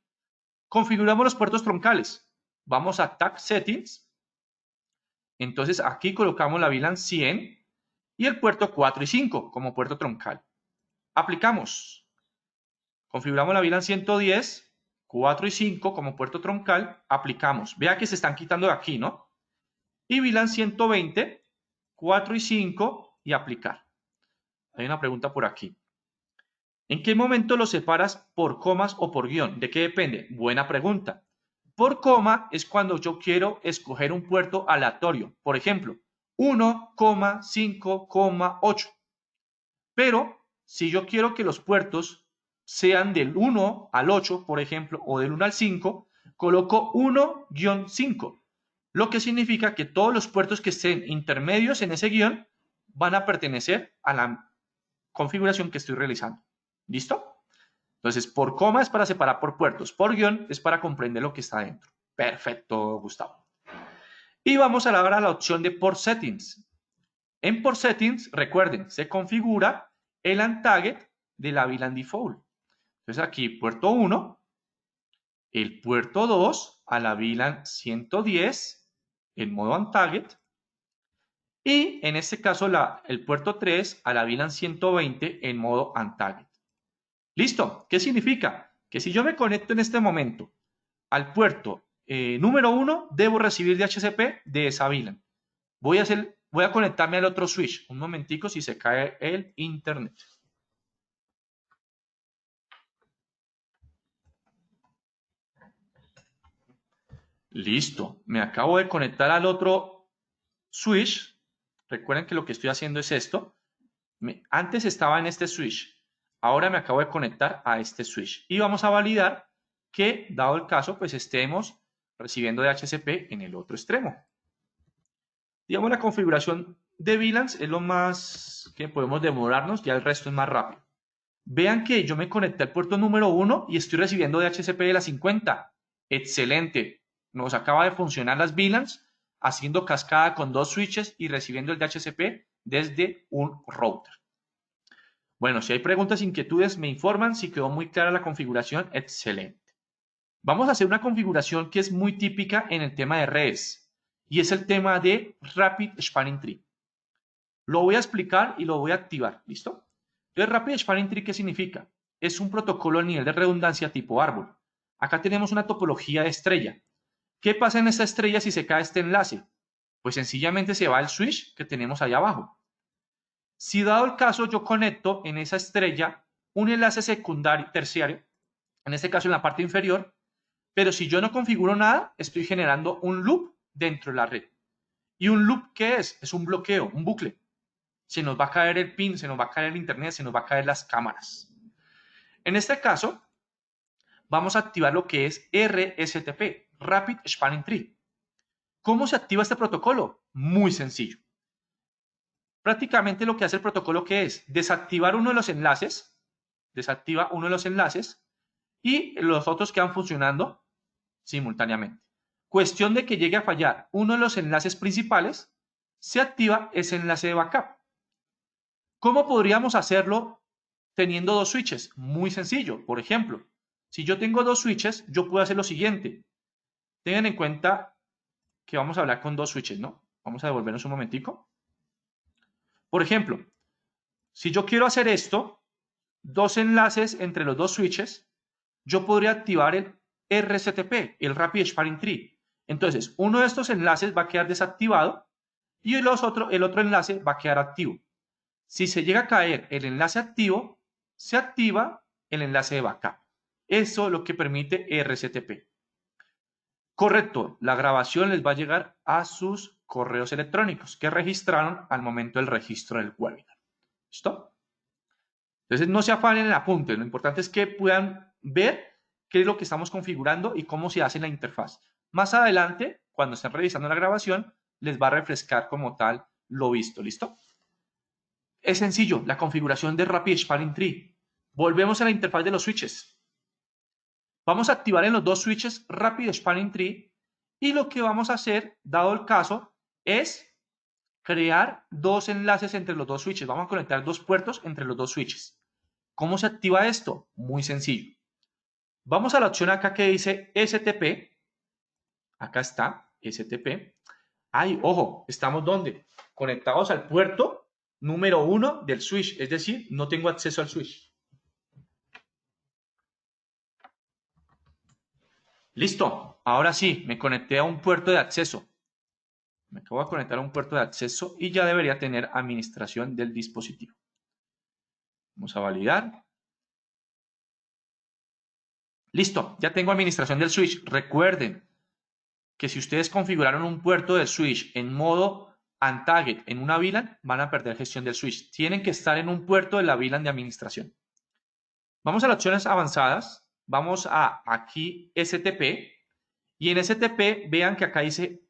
Configuramos los puertos troncales. Vamos a Tag Settings. Entonces aquí colocamos la VLAN 100 y el puerto 4 y 5 como puerto troncal. Aplicamos. Configuramos la VLAN 110, 4 y 5 como puerto troncal. Aplicamos. Vea que se están quitando de aquí, ¿no? Y VLAN 120, 4 y 5 y aplicar. Hay una pregunta por aquí. ¿En qué momento lo separas por comas o por guión? ¿De qué depende? Buena pregunta. Por coma es cuando yo quiero escoger un puerto aleatorio. Por ejemplo, 1,5,8. Pero si yo quiero que los puertos sean del 1 al 8, por ejemplo, o del 1 al 5, coloco 1-5. Lo que significa que todos los puertos que estén intermedios en ese guión van a pertenecer a la configuración que estoy realizando. ¿Listo? Entonces, por coma es para separar por puertos, por guión es para comprender lo que está dentro. Perfecto, Gustavo. Y vamos a dar a la opción de Port Settings. En Port Settings, recuerden, se configura el Untagged de la VLAN Default. Entonces aquí, puerto 1, el puerto 2 a la VLAN 110 en modo Untagged. Y en este caso, el puerto 3 a la VLAN 120 en modo Untagged. ¿Listo? ¿Qué significa? Que si yo me conecto en este momento al puerto número 1, debo recibir DHCP de esa VLAN. Voy a conectarme al otro switch. Un momentico si se cae el internet. Listo. Me acabo de conectar al otro switch. Recuerden que lo que estoy haciendo es esto. Antes estaba en este switch. Ahora me acabo de conectar a este switch. Y vamos a validar que, dado el caso, pues estemos recibiendo DHCP en el otro extremo. Digamos, la configuración de VLANs es lo más que podemos demorarnos, ya el resto es más rápido. Vean que yo me conecté al puerto número 1 y estoy recibiendo DHCP de la 50. Excelente. Nos acaba de funcionar las VLANs haciendo cascada con 2 switches y recibiendo el DHCP desde un router. Bueno, si hay preguntas, inquietudes, me informan. Si quedó muy clara la configuración, excelente. Vamos a hacer una configuración que es muy típica en el tema de redes y es el tema de Rapid Spanning Tree. Lo voy a explicar y lo voy a activar, ¿listo? Entonces, Rapid Spanning Tree, ¿qué significa? Es un protocolo a nivel de redundancia tipo árbol. Acá tenemos una topología de estrella. ¿Qué pasa en esta estrella si se cae este enlace? Pues sencillamente se va el switch que tenemos ahí abajo. Si dado el caso yo conecto en esa estrella un enlace secundario, terciario, en este caso en la parte inferior, pero si yo no configuro nada, estoy generando un loop dentro de la red. ¿Y un loop qué es? Es un bloqueo, un bucle. Se nos va a caer el pin, se nos va a caer el internet, se nos va a caer las cámaras. En este caso, vamos a activar lo que es RSTP, Rapid Spanning Tree. ¿Cómo se activa este protocolo? Muy sencillo. Prácticamente lo que hace el protocolo que es desactivar uno de los enlaces, desactiva uno de los enlaces y los otros quedan funcionando simultáneamente. Cuestión de que llegue a fallar uno de los enlaces principales, se activa ese enlace de backup. ¿Cómo podríamos hacerlo teniendo 2 switches? Muy sencillo. Por ejemplo, si yo tengo 2 switches, yo puedo hacer lo siguiente. Tengan en cuenta que vamos a hablar con 2 switches, ¿no? Vamos a devolvernos un momentico. Por ejemplo, si yo quiero hacer esto, 2 enlaces entre los 2 switches, yo podría activar el RSTP, el Rapid Spanning Tree. Entonces, uno de estos enlaces va a quedar desactivado y el otro enlace va a quedar activo. Si se llega a caer el enlace activo, se activa el enlace de backup. Eso es lo que permite RSTP. Correcto, la grabación les va a llegar a sus correos electrónicos que registraron al momento del registro del webinar. ¿Listo? Entonces no se afanen en el apunte, lo importante es que puedan ver qué es lo que estamos configurando y cómo se hace la interfaz. Más adelante, cuando estén revisando la grabación, les va a refrescar como tal lo visto, ¿listo? Es sencillo, la configuración de Rapid Spanning Tree. Volvemos a la interfaz de los switches. Vamos a activar en los 2 switches Rapid Spanning Tree y lo que vamos a hacer, dado el caso, es crear 2 enlaces entre los 2 switches. Vamos a conectar 2 puertos entre los 2 switches. ¿Cómo se activa esto? Muy sencillo. Vamos a la opción acá que dice STP. Acá está, STP. Ay, ojo, ¿estamos dónde? Conectados al puerto número 1 del switch, es decir, no tengo acceso al switch. Listo, ahora sí, me conecté a un puerto de acceso. Me acabo de conectar a un puerto de acceso y ya debería tener administración del dispositivo. Vamos a validar. Listo, ya tengo administración del switch. Recuerden que si ustedes configuraron un puerto del switch en modo untagged en una VLAN, van a perder gestión del switch. Tienen que estar en un puerto de la VLAN de administración. Vamos a las opciones avanzadas. Vamos a aquí STP. Y en STP vean que acá dice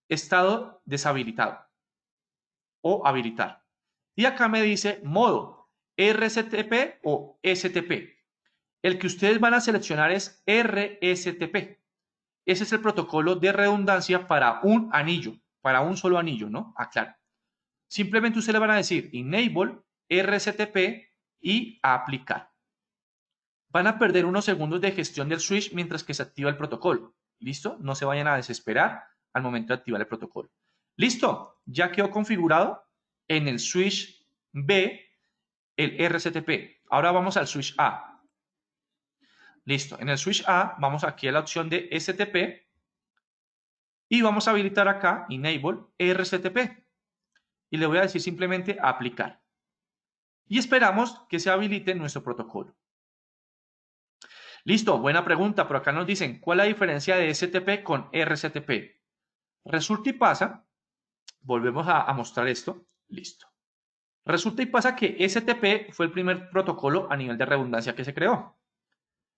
estado deshabilitado o habilitar. Y acá me dice modo RSTP o STP. El que ustedes van a seleccionar es RSTP. Ese es el protocolo de redundancia para un anillo, para un solo anillo, ¿no? Aclaro. Simplemente ustedes le van a decir enable RSTP y aplicar. Van a perder unos segundos de gestión del switch mientras que se activa el protocolo. ¿Listo? No se vayan a desesperar al momento de activar el protocolo. ¿Listo? Ya quedó configurado en el switch B el RSTP. Ahora vamos al switch A. Listo. En el switch A vamos aquí a la opción de STP y vamos a habilitar acá enable RSTP. Y le voy a decir simplemente aplicar. Y esperamos que se habilite nuestro protocolo. Listo, buena pregunta, pero acá nos dicen, ¿cuál es la diferencia de STP con RSTP? Resulta y pasa, volvemos a mostrar esto, listo. Resulta y pasa que STP fue el primer protocolo a nivel de redundancia que se creó.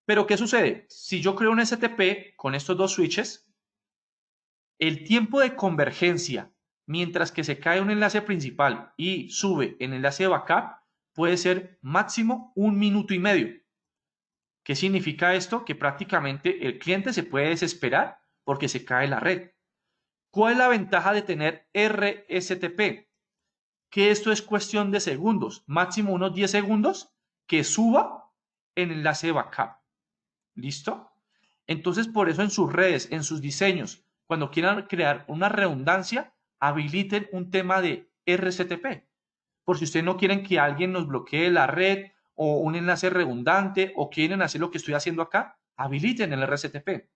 Pero ¿qué sucede? Si yo creo un STP con estos dos switches, el tiempo de convergencia mientras que se cae un enlace principal y sube el enlace de backup puede ser máximo 1 minuto y medio. ¿Qué significa esto? Que prácticamente el cliente se puede desesperar porque se cae la red. ¿Cuál es la ventaja de tener RSTP? Que esto es cuestión de segundos, máximo unos 10 segundos, que suba el enlace de backup. ¿Listo? Entonces, por eso en sus redes, en sus diseños, cuando quieran crear una redundancia, habiliten un tema de RSTP. Por si ustedes no quieren que alguien nos bloquee la red o un enlace redundante o quieren hacer lo que estoy haciendo acá, habiliten el RSTP.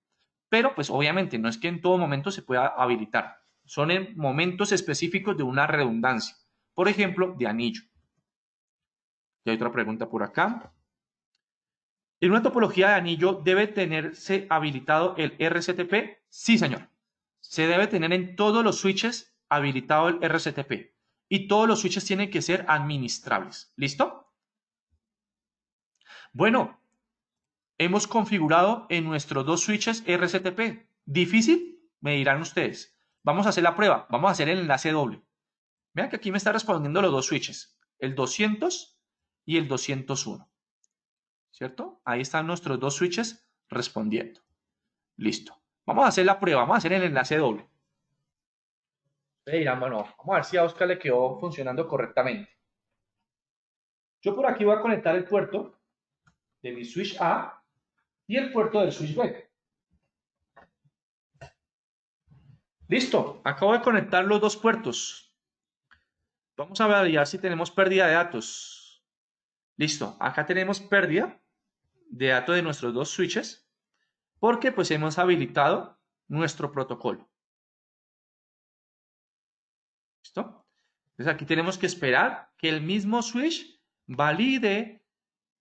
Pero pues obviamente no es que en todo momento se pueda habilitar. Son en momentos específicos de una redundancia. Por ejemplo, de anillo. Y hay otra pregunta por acá. En una topología de anillo debe tenerse habilitado el RSTP. Sí, señor. Se debe tener en todos los switches habilitado el RSTP. Y todos los switches tienen que ser administrables. ¿Listo? Bueno, hemos configurado en nuestros dos switches RSTP. ¿Difícil? Me dirán ustedes. Vamos a hacer la prueba. Vamos a hacer el enlace doble. Vean que aquí me está respondiendo los dos switches. El 200 y el 201. ¿Cierto? Ahí están nuestros dos switches respondiendo. Listo. Vamos a hacer la prueba, vamos a hacer el enlace doble. Ustedes dirán, bueno, vamos a ver si a Oscar le quedó funcionando correctamente. Yo por aquí voy a conectar el puerto de mi switch A y el puerto del switch B. Listo, acabo de conectar los dos puertos. Vamos a validar si tenemos pérdida de datos. Listo, acá tenemos pérdida de datos de nuestros dos switches porque pues hemos habilitado nuestro protocolo. ¿Listo? Entonces aquí tenemos que esperar que el mismo switch valide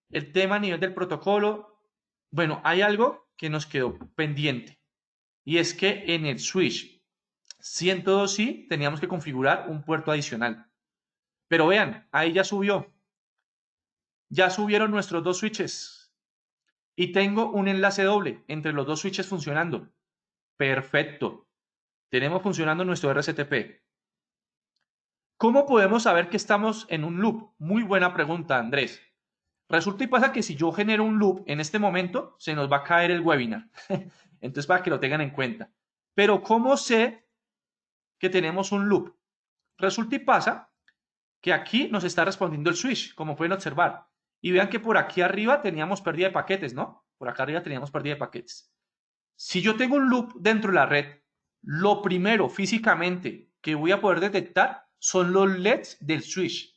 el tema a nivel del protocolo. Bueno, hay algo que nos quedó pendiente y es que en el switch 102i teníamos que configurar un puerto adicional. Pero vean, ahí ya subió. Ya subieron nuestros dos switches y tengo un enlace doble entre los dos switches funcionando. Perfecto. Tenemos funcionando nuestro RSTP. ¿Cómo podemos saber que estamos en un loop? Muy buena pregunta, Andrés. Resulta y pasa que si yo genero un loop en este momento, se nos va a caer el webinar. Entonces, para que lo tengan en cuenta. Pero, ¿cómo sé que tenemos un loop? Resulta y pasa que aquí nos está respondiendo el switch, como pueden observar. Y vean que por aquí arriba teníamos pérdida de paquetes, ¿no? Por acá arriba teníamos pérdida de paquetes. Si yo tengo un loop dentro de la red, lo primero físicamente que voy a poder detectar son los LEDs del switch.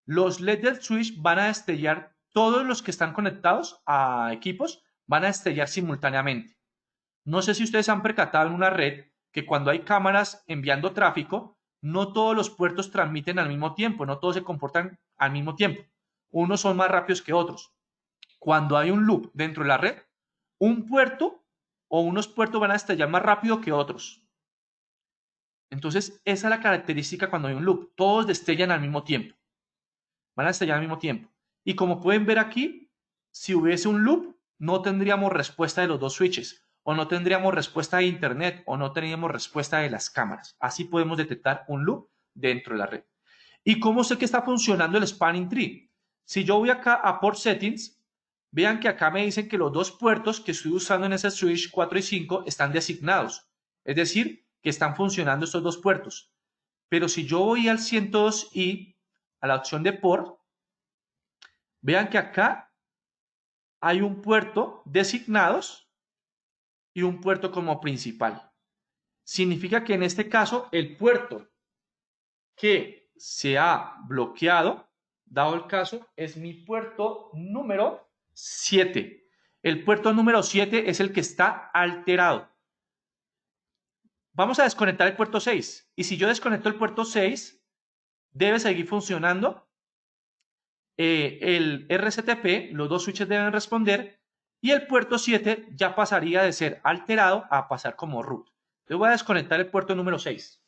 Los LEDs del switch van a destellar, todos los que están conectados a equipos van a destellar simultáneamente. No sé si ustedes han percatado en una red que cuando hay cámaras enviando tráfico, no todos los puertos transmiten al mismo tiempo, no todos se comportan al mismo tiempo. Unos son más rápidos que otros. Cuando hay un loop dentro de la red, un puerto o unos puertos van a destellar más rápido que otros. Entonces, esa es la característica cuando hay un loop. Todos destellan al mismo tiempo. Van a destellar al mismo tiempo. Y como pueden ver aquí, si hubiese un loop, no tendríamos respuesta de los dos switches, o no tendríamos respuesta de internet, o no tendríamos respuesta de las cámaras. Así podemos detectar un loop dentro de la red. ¿Y cómo sé que está funcionando el spanning tree? Si yo voy acá a port settings, vean que acá me dicen que los dos puertos que estoy usando en ese switch 4 y 5 están designados. Es decir, que están funcionando estos dos puertos. Pero si yo voy al 102i, a la opción de port, vean que acá hay un puerto designados y un puerto como principal. Significa que en este caso el puerto que se ha bloqueado, dado el caso, es mi puerto número 7. El puerto número 7 es el que está alterado. Vamos a desconectar el puerto 6. Y si yo desconecto el puerto 6, debe seguir funcionando el RCTP, los dos switches deben responder y el puerto 7 ya pasaría de ser alterado a pasar como root. Yo voy a desconectar el puerto número 6.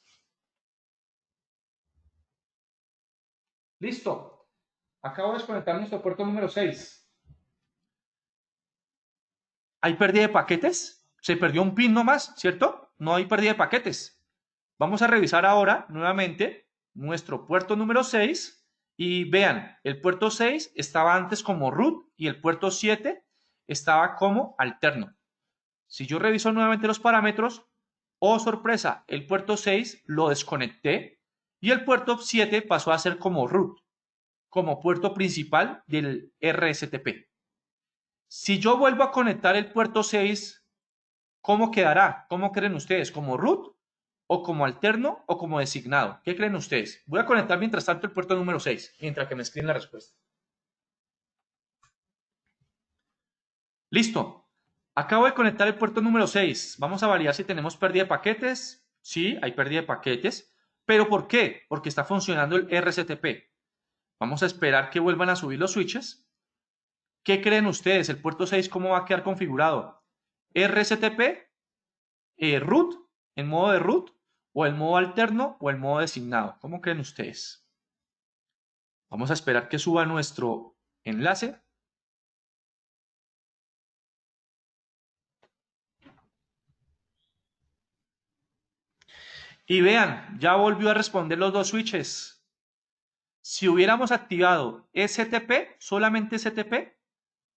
Listo. Acabo de desconectar nuestro puerto número 6. ¿Hay pérdida de paquetes? Se perdió un pin nomás, ¿cierto? No hay pérdida de paquetes. Vamos a revisar ahora nuevamente nuestro puerto número 6 y vean, el puerto 6 estaba antes como root y el puerto 7 estaba como alterno. Si yo reviso nuevamente los parámetros, oh sorpresa, el puerto 6 lo desconecté y el puerto 7 pasó a ser como root, como puerto principal del RSTP. Si yo vuelvo a conectar el puerto 6, ¿cómo quedará? ¿Cómo creen ustedes? ¿Como root o como alterno o como designado? ¿Qué creen ustedes? Voy a conectar mientras tanto el puerto número 6, mientras que me escriben la respuesta. Listo. Acabo de conectar el puerto número 6. Vamos a validar si tenemos pérdida de paquetes. Sí, hay pérdida de paquetes. ¿Pero por qué? Porque está funcionando el RSTP. Vamos a esperar que vuelvan a subir los switches. ¿Qué creen ustedes? ¿El puerto 6 cómo va a quedar configurado? ¿RSTP? ¿Root? ¿En modo de root? ¿O el modo alterno? ¿O el modo designado? ¿Cómo creen ustedes? Vamos a esperar que suba nuestro enlace. Y vean, ya volvió a responder los dos switches. Si hubiéramos activado STP, solamente STP,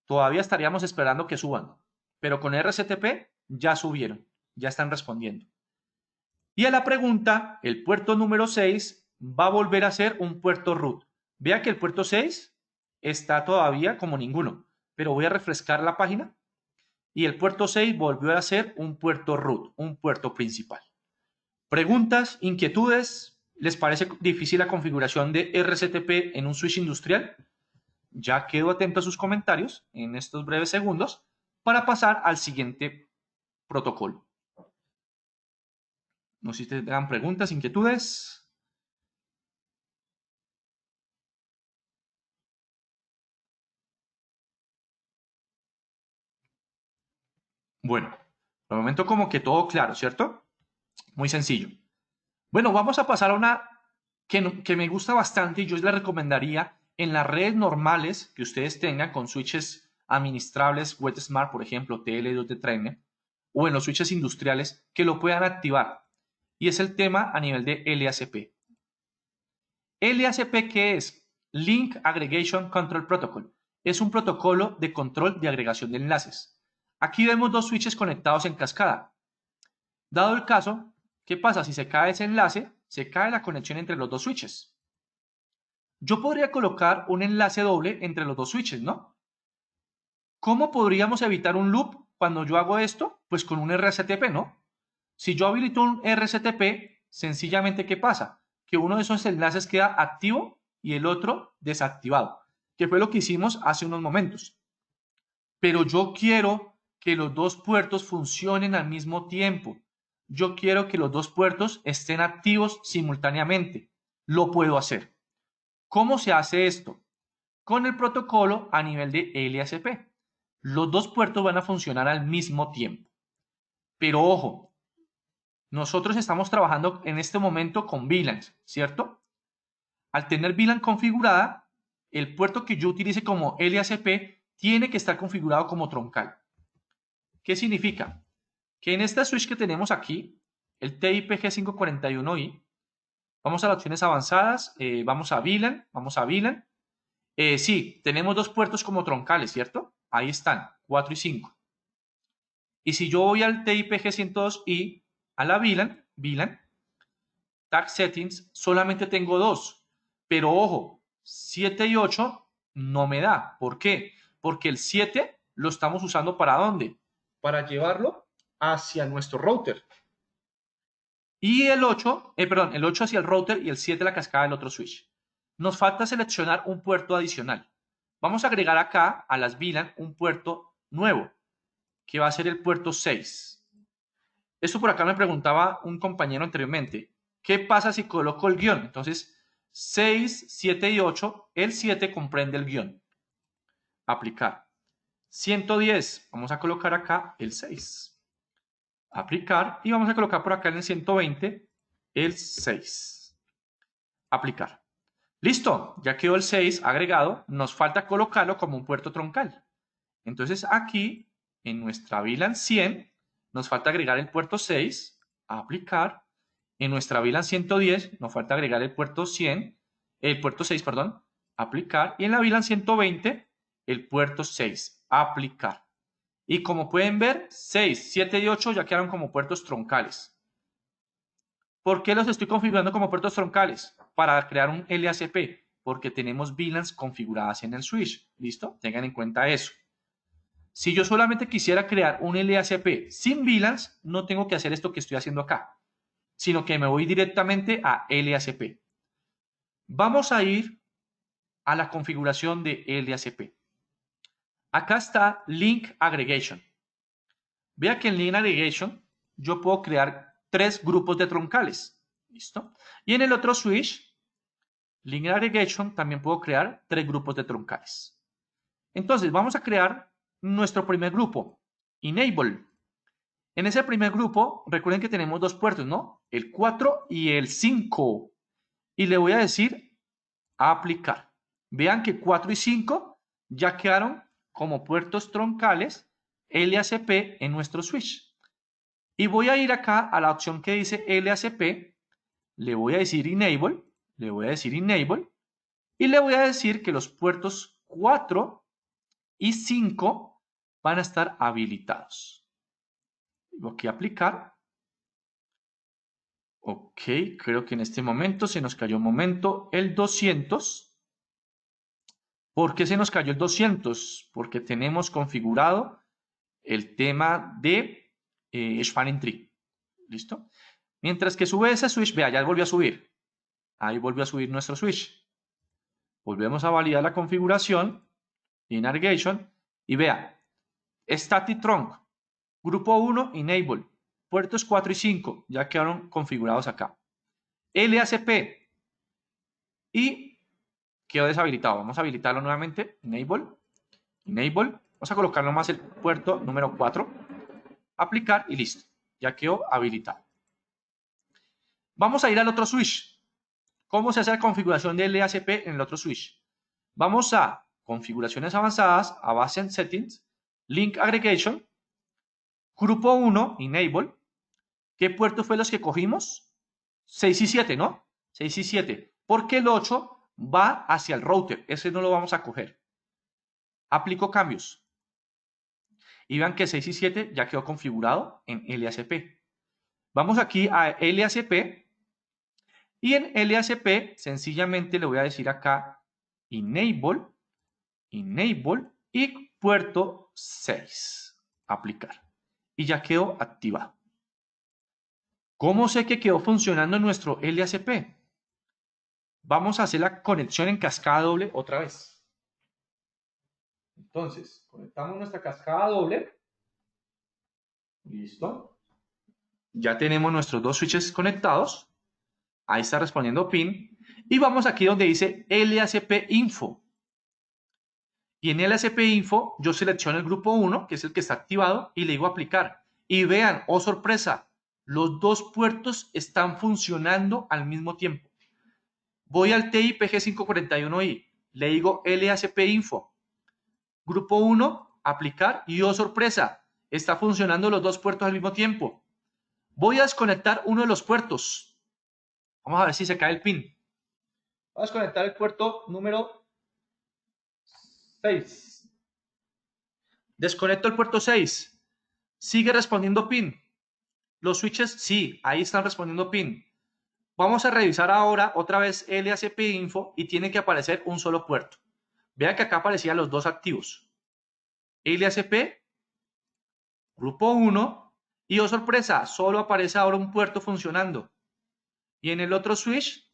todavía estaríamos esperando que suban. Pero con RSTP ya subieron, ya están respondiendo. Y a la pregunta, el puerto número 6 va a volver a ser un puerto root. Vea que el puerto 6 está todavía como ninguno, pero voy a refrescar la página y el puerto 6 volvió a ser un puerto root, un puerto principal. ¿Preguntas, inquietudes? ¿Les parece difícil la configuración de RSTP en un switch industrial? Ya quedo atento a sus comentarios en estos breves segundos para pasar al siguiente protocolo. No sé si tengan preguntas, inquietudes. Bueno, por el momento como que todo claro, ¿cierto? Muy sencillo. Bueno, vamos a pasar a una que me gusta bastante y yo les recomendaría en las redes normales que ustedes tengan con switches administrables, Web Smart, por ejemplo, TL2 de Trainer, o en los switches industriales que lo puedan activar. Y es el tema a nivel de LACP. LACP, ¿qué es? Link Aggregation Control Protocol. Es un protocolo de control de agregación de enlaces. Aquí vemos dos switches conectados en cascada. Dado el caso, ¿qué pasa? Si se cae ese enlace, se cae la conexión entre los dos switches. Yo podría colocar un enlace doble entre los dos switches, ¿no? ¿Cómo podríamos evitar un loop cuando yo hago esto? Pues con un RSTP, ¿no? Si yo habilito un RSTP, sencillamente, ¿qué pasa? Que uno de esos enlaces queda activo y el otro desactivado, que fue lo que hicimos hace unos momentos. Pero yo quiero que los dos puertos funcionen al mismo tiempo. Yo quiero que los dos puertos estén activos simultáneamente. Lo puedo hacer. ¿Cómo se hace esto? Con el protocolo a nivel de LACP. Los dos puertos van a funcionar al mismo tiempo. Pero ojo, nosotros estamos trabajando en este momento con VLANs, ¿cierto? Al tener VLAN configurada, el puerto que yo utilice como LACP tiene que estar configurado como troncal. ¿Qué significa? Que en esta switch que tenemos aquí, el TIP-G541i, vamos a las opciones avanzadas, vamos a VLAN. Sí, tenemos dos puertos como troncales, ¿cierto? Ahí están, 4 y 5. Y si yo voy al TIP-G102i, a la VLAN, Tag Settings, solamente tengo dos. Pero ojo, 7 y 8 no me da. ¿Por qué? Porque el 7 lo estamos usando ¿para dónde? Para llevarlo hacia nuestro router. Y el 8, el 8 hacia el router y el 7 la cascada del otro switch. Nos falta seleccionar un puerto adicional. Vamos a agregar acá a las VLAN un puerto nuevo, que va a ser el puerto 6. Esto por acá me preguntaba un compañero anteriormente. ¿Qué pasa si coloco el guión? Entonces, 6, 7 y 8, el 7 comprende el guión. Aplicar. 110, vamos a colocar acá el 6. Aplicar y vamos a colocar por acá en el 120 el 6. Aplicar. Listo, ya quedó el 6 agregado. Nos falta colocarlo como un puerto troncal. Entonces aquí en nuestra VLAN 100 nos falta agregar el puerto 6, aplicar. En nuestra VLAN 110 nos falta agregar el puerto 6, perdón, aplicar. Y en la VLAN 120 el puerto 6, aplicar. Y como pueden ver, 6, 7 y 8 ya quedaron como puertos troncales. ¿Por qué los estoy configurando como puertos troncales? Para crear un LACP, porque tenemos VLANs configuradas en el switch. ¿Listo? Tengan en cuenta eso. Si yo solamente quisiera crear un LACP sin VLANs, no tengo que hacer esto que estoy haciendo acá, sino que me voy directamente a LACP. Vamos a ir a la configuración de LACP. Acá está Link Aggregation. Vea que en Link Aggregation yo puedo crear 3 grupos de troncales. ¿Listo? Y en el otro switch, Link Aggregation, también puedo crear 3 grupos de troncales. Entonces, vamos a crear nuestro primer grupo, Enable. En ese primer grupo, recuerden que tenemos 2 puertos, ¿no? El 4 y el 5. Y le voy a decir aplicar. Vean que 4 y 5 ya quedaron como puertos troncales LACP en nuestro switch. Y voy a ir acá a la opción que dice LACP, le voy a decir Enable, y le voy a decir que los puertos 4 y 5 van a estar habilitados. Digo aquí aplicar. Ok, creo que en este momento se nos cayó un momento el 200. ¿Por qué se nos cayó el 200? Porque tenemos configurado el tema de Spanning Tree. ¿Listo? Mientras que sube ese switch, vea, ya volvió a subir. Ahí volvió a subir nuestro switch. Volvemos a validar la configuración in Navigation y vea, Static Trunk, grupo 1, Enable, puertos 4 y 5 ya quedaron configurados acá. LACP y quedó deshabilitado. Vamos a habilitarlo nuevamente. Enable. Vamos a colocar nomás el puerto número 4. Aplicar y listo. Ya quedó habilitado. Vamos a ir al otro switch. ¿Cómo se hace la configuración de LACP en el otro switch? Vamos a configuraciones avanzadas, Advanced Settings, Link Aggregation, grupo 1, Enable. ¿Qué puertos fue los que cogimos? 6 y 7, ¿no? 6 y 7. Porque el 8 va hacia el router. Ese no lo vamos a coger. Aplico cambios. Y vean que 6 y 7 ya quedó configurado en LACP. Vamos aquí a LACP. Y en LACP sencillamente le voy a decir acá Enable y puerto 6. Aplicar. Y ya quedó activado. ¿Cómo sé que quedó funcionando nuestro LACP? Vamos a hacer la conexión en cascada doble otra vez. Entonces, conectamos nuestra cascada doble. Listo. Ya tenemos nuestros 2 switches conectados. Ahí está respondiendo PIN. Y vamos aquí donde dice LACP Info. Y en LACP Info yo selecciono el grupo 1, que es el que está activado, y le digo aplicar. Y vean, oh sorpresa, los 2 puertos están funcionando al mismo tiempo. Voy al TIPG541i, le digo LACP Info. Grupo 1, aplicar, y oh sorpresa, está funcionando los 2 puertos al mismo tiempo. Voy a desconectar uno de los puertos. Vamos a ver si se cae el pin. Voy a desconectar el puerto número 6. Desconecto el puerto 6. Sigue respondiendo pin. Los switches, sí, ahí están respondiendo pin. Vamos a revisar ahora otra vez LACP Info y tiene que aparecer un solo puerto. Vean que acá aparecían los 2 activos. LACP, grupo 1, y oh sorpresa, solo aparece ahora un puerto funcionando. Y en el otro switch,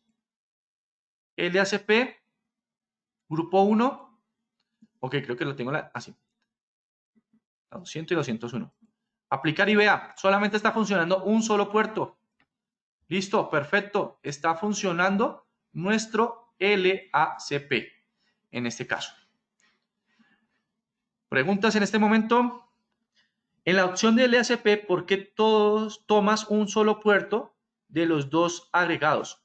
LACP, grupo 1, ok, creo que lo tengo así. 200 y 201. Aplicar y vea, solamente está funcionando un solo puerto. Listo, perfecto. Está funcionando nuestro LACP en este caso. Preguntas en este momento. En la opción de LACP, ¿por qué todos tomas un solo puerto de los 2 agregados?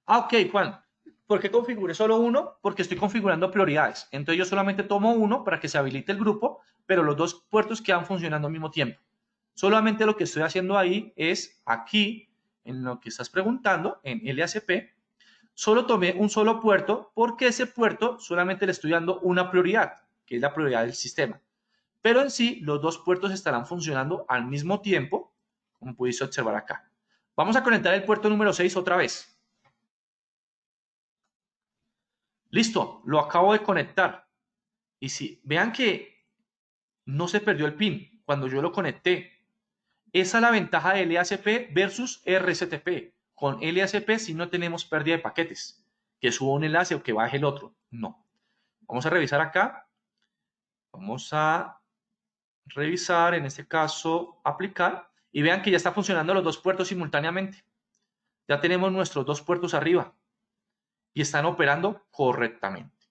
Ok, Juan. ¿Por qué configuré solo uno? Porque estoy configurando prioridades. Entonces yo solamente tomo uno para que se habilite el grupo, pero los dos puertos quedan funcionando al mismo tiempo. Solamente lo que estoy haciendo ahí es aquí, en lo que estás preguntando, en LACP, solo tomé un solo puerto porque ese puerto solamente le estoy dando una prioridad, que es la prioridad del sistema. Pero en sí, los dos puertos estarán funcionando al mismo tiempo, como pudiste observar acá. Vamos a conectar el puerto número 6 otra vez. Listo, lo acabo de conectar. Y si vean que no se perdió el pin cuando yo lo conecté. Esa es la ventaja de LACP versus RSTP. Con LACP si no tenemos pérdida de paquetes, que suba un enlace o que baje el otro. No. Vamos a revisar acá. Vamos a revisar, en este caso, aplicar. Y vean que ya está funcionando los dos puertos simultáneamente. Ya tenemos nuestros dos puertos arriba y están operando correctamente.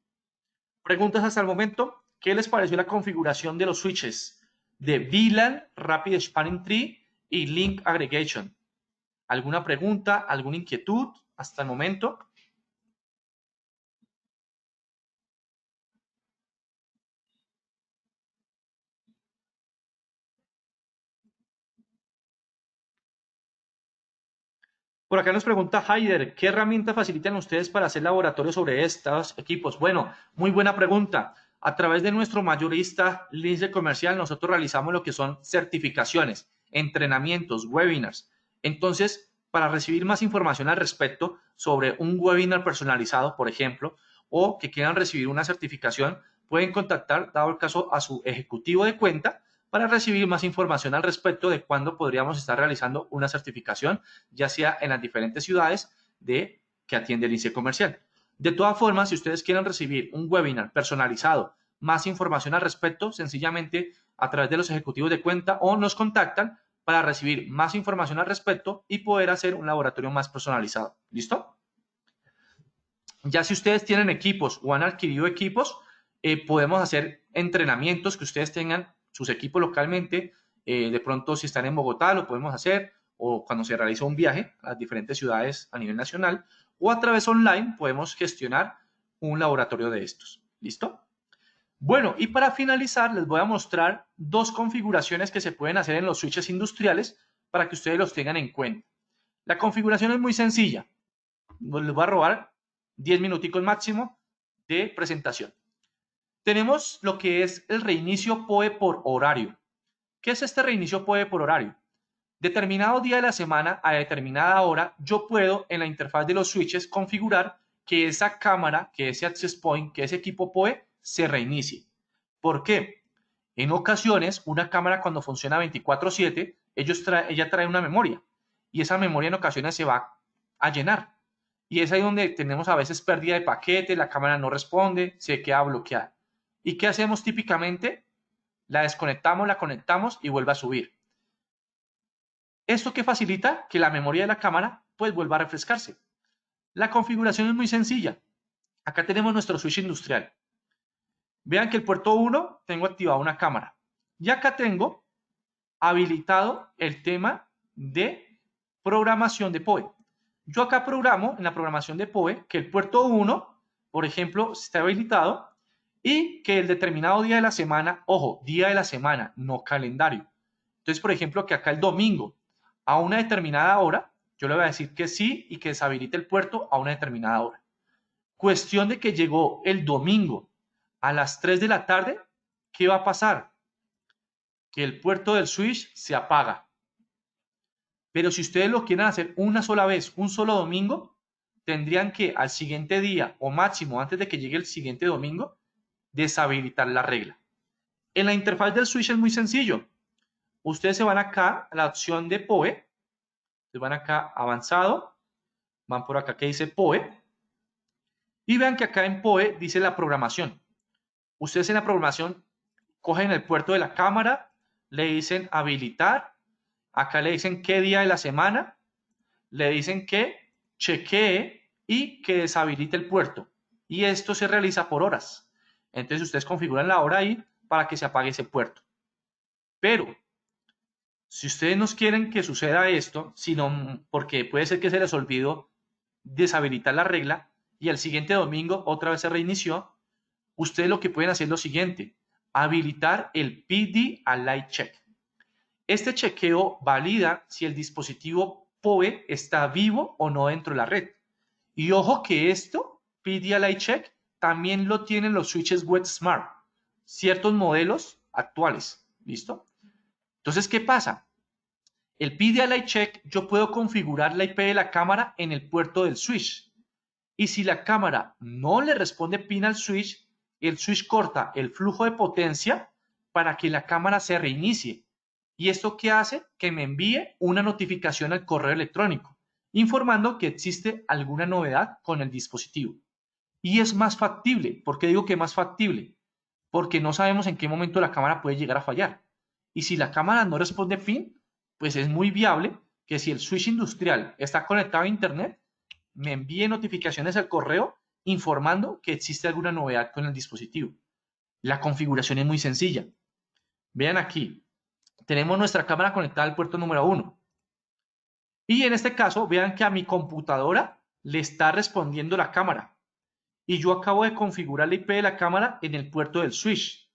Preguntas hasta el momento. ¿Qué les pareció la configuración de los switches de VLAN, Rapid Spanning Tree y Link Aggregation? ¿Alguna pregunta, alguna inquietud hasta el momento? Por acá nos pregunta Haider, ¿qué herramientas facilitan ustedes para hacer laboratorio sobre estos equipos? Bueno, muy buena pregunta. A través de nuestro mayorista Lince Comercial, nosotros realizamos lo que son certificaciones, entrenamientos, webinars. Entonces, para recibir más información al respecto sobre un webinar personalizado, por ejemplo, o que quieran recibir una certificación, pueden contactar, dado el caso, a su ejecutivo de cuenta para recibir más información al respecto de cuándo podríamos estar realizando una certificación, ya sea en las diferentes ciudades que atiende el INSEE Comercial. De todas formas, si ustedes quieren recibir un webinar personalizado, más información al respecto, sencillamente a través de los ejecutivos de cuenta o nos contactan para recibir más información al respecto y poder hacer un laboratorio más personalizado. ¿Listo? Ya si ustedes tienen equipos o han adquirido equipos, podemos hacer entrenamientos que ustedes tengan sus equipos localmente. De pronto, si están en Bogotá, lo podemos hacer, o cuando se realiza un viaje a las diferentes ciudades a nivel nacional, o a través online podemos gestionar un laboratorio de estos. ¿Listo? Bueno, y para finalizar, les voy a mostrar dos configuraciones que se pueden hacer en los switches industriales para que ustedes los tengan en cuenta. La configuración es muy sencilla. Les voy a robar 10 minuticos máximo de presentación. Tenemos lo que es el reinicio POE por horario. ¿Qué es este reinicio POE por horario? Determinado día de la semana a determinada hora, yo puedo en la interfaz de los switches configurar que esa cámara, que ese access point, que ese equipo POE se reinicie. ¿Por qué? En ocasiones, una cámara cuando funciona 24/7, ella trae una memoria y esa memoria en ocasiones se va a llenar. Y es ahí donde tenemos a veces pérdida de paquete, la cámara no responde, se queda bloqueada. ¿Y qué hacemos típicamente? La desconectamos, la conectamos y vuelve a subir. ¿Esto qué facilita? Que la memoria de la cámara pues vuelva a refrescarse. La configuración es muy sencilla. Acá tenemos nuestro switch industrial. Vean que el puerto 1 tengo activado una cámara. Y acá tengo habilitado el tema de programación de POE. Yo acá programo en la programación de POE que el puerto 1, por ejemplo, esté habilitado y que el determinado día de la semana, ojo, día de la semana, no calendario. Entonces, por ejemplo, que acá el domingo a una determinada hora, yo le voy a decir que sí y que deshabilite el puerto a una determinada hora. Cuestión de que llegó el domingo a las 3 de la tarde, ¿qué va a pasar? Que el puerto del switch se apaga. Pero si ustedes lo quieren hacer una sola vez, un solo domingo, tendrían que al siguiente día o máximo antes de que llegue el siguiente domingo, deshabilitar la regla. En la interfaz del switch es muy sencillo. Ustedes se van acá a la opción de POE, se van acá avanzado, van por acá que dice POE, y vean que acá en POE dice la programación. Ustedes en la programación cogen el puerto de la cámara, le dicen habilitar, acá le dicen qué día de la semana, le dicen que chequee y que deshabilite el puerto. Y esto se realiza por horas. Entonces ustedes configuran la hora ahí para que se apague ese puerto. Pero si ustedes no quieren que suceda esto, sino porque puede ser que se les olvidó deshabilitar la regla, y el siguiente domingo otra vez se reinició, ustedes lo que pueden hacer es lo siguiente: habilitar el PD Align Check. Este chequeo valida si el dispositivo PoE está vivo o no dentro de la red. Y ojo que esto, PD Align Check, también lo tienen los switches Web Smart, ciertos modelos actuales. ¿Listo? Entonces, ¿qué pasa? El PD Align Check, yo puedo configurar la IP de la cámara en el puerto del switch. Y si la cámara no le responde PIN al switch, el switch corta el flujo de potencia para que la cámara se reinicie. ¿Y esto qué hace? Que me envíe una notificación al correo electrónico, informando que existe alguna novedad con el dispositivo. Y es más factible. ¿Por qué digo que es más factible? Porque no sabemos en qué momento la cámara puede llegar a fallar. Y si la cámara no responde PIN, pues es muy viable que si el switch industrial está conectado a Internet, me envíe notificaciones al correo informando que existe alguna novedad con el dispositivo. La configuración es muy sencilla. Vean aquí, tenemos nuestra cámara conectada al puerto número 1. Y en este caso, vean que a mi computadora le está respondiendo la cámara. Y yo acabo de configurar la IP de la cámara en el puerto del switch.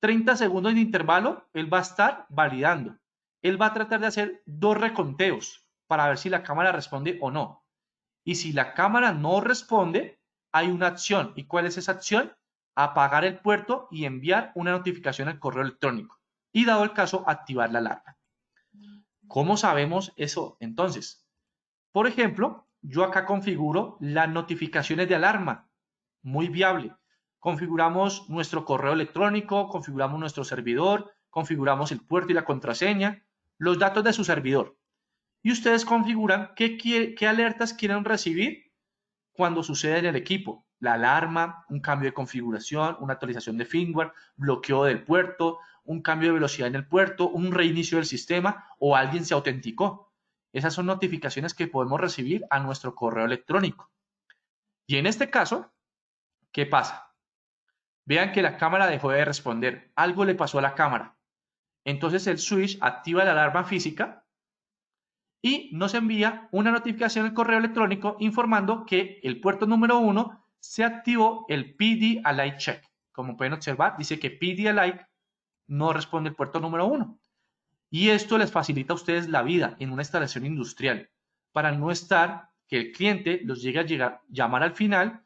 30 segundos de intervalo, él va a estar validando. Él va a tratar de hacer 2 reconteos para ver si la cámara responde o no. Y si la cámara no responde, hay una acción. ¿Y cuál es esa acción? Apagar el puerto y enviar una notificación al correo electrónico. Y dado el caso, activar la alarma. ¿Cómo sabemos eso entonces? Por ejemplo, yo acá configuro las notificaciones de alarma. Muy viable. Configuramos nuestro correo electrónico, configuramos nuestro servidor, configuramos el puerto y la contraseña, los datos de su servidor. Y ustedes configuran qué alertas quieren recibir cuando sucede en el equipo. La alarma, un cambio de configuración, una actualización de firmware, bloqueo del puerto, un cambio de velocidad en el puerto, un reinicio del sistema o alguien se autenticó. Esas son notificaciones que podemos recibir a nuestro correo electrónico. Y en este caso, ¿qué pasa? Vean que la cámara dejó de responder. Algo le pasó a la cámara. Entonces el switch activa la alarma física y nos envía una notificación al correo electrónico informando que el puerto número 1 se activó el PD Align Check. Como pueden observar, dice que PD Align no responde el puerto número 1. Y esto les facilita a ustedes la vida en una instalación industrial para no estar que el cliente los llegue a llamar al final.